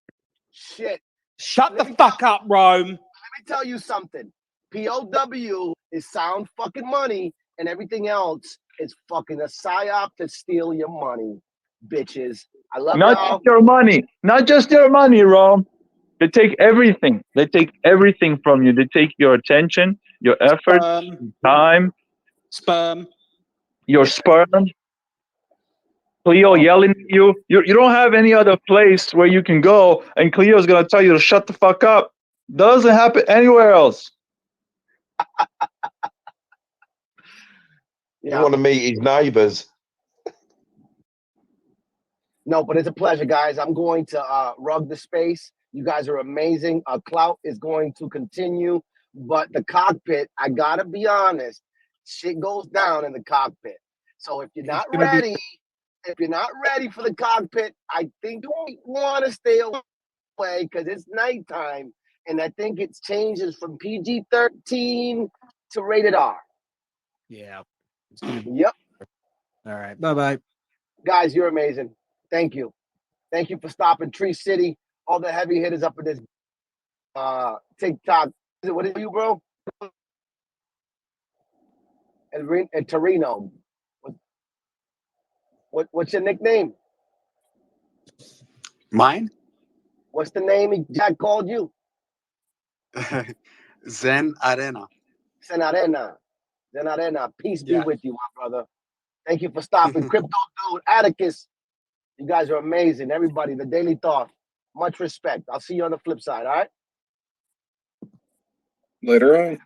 Shit. Shut the fuck up, Rome. Let me tell you something. POW is sound fucking money, and everything else is fucking a psyop to steal your money, bitches. I love Not y'all. just your money. Not just your money, Rome. They take everything. They take everything from you. They take your attention, your effort, time, your sperm. Cleo yelling at you. You don't have any other place where you can go, and Cleo's gonna tell you to shut the fuck up. Doesn't happen anywhere else. You want to meet his neighbors. No, but it's a pleasure, guys. I'm going to rug the space. You guys are amazing. Clout is going to continue, but the cockpit, I gotta be honest, shit goes down in the cockpit. So if you're not ready, for the cockpit, I think you want to stay away because it's nighttime, and I think it changes from PG-13 to rated R. Yeah. Yep. All right. Bye-bye. Guys, you're amazing. Thank you. Thank you for stopping Tree City. All the heavy hitters up in this TikTok. What is you, bro? And Torino. What's your nickname? Mine? What's the name Jack called you? Xen Arena. Xen Arena. Xen Arena. Peace be Yeah. with you, my brother. Thank you for stopping. Crypto Dude, Atticus. You guys are amazing. Everybody, the Daily Thought. Much respect. I'll see you on the flip side, all right? Later on.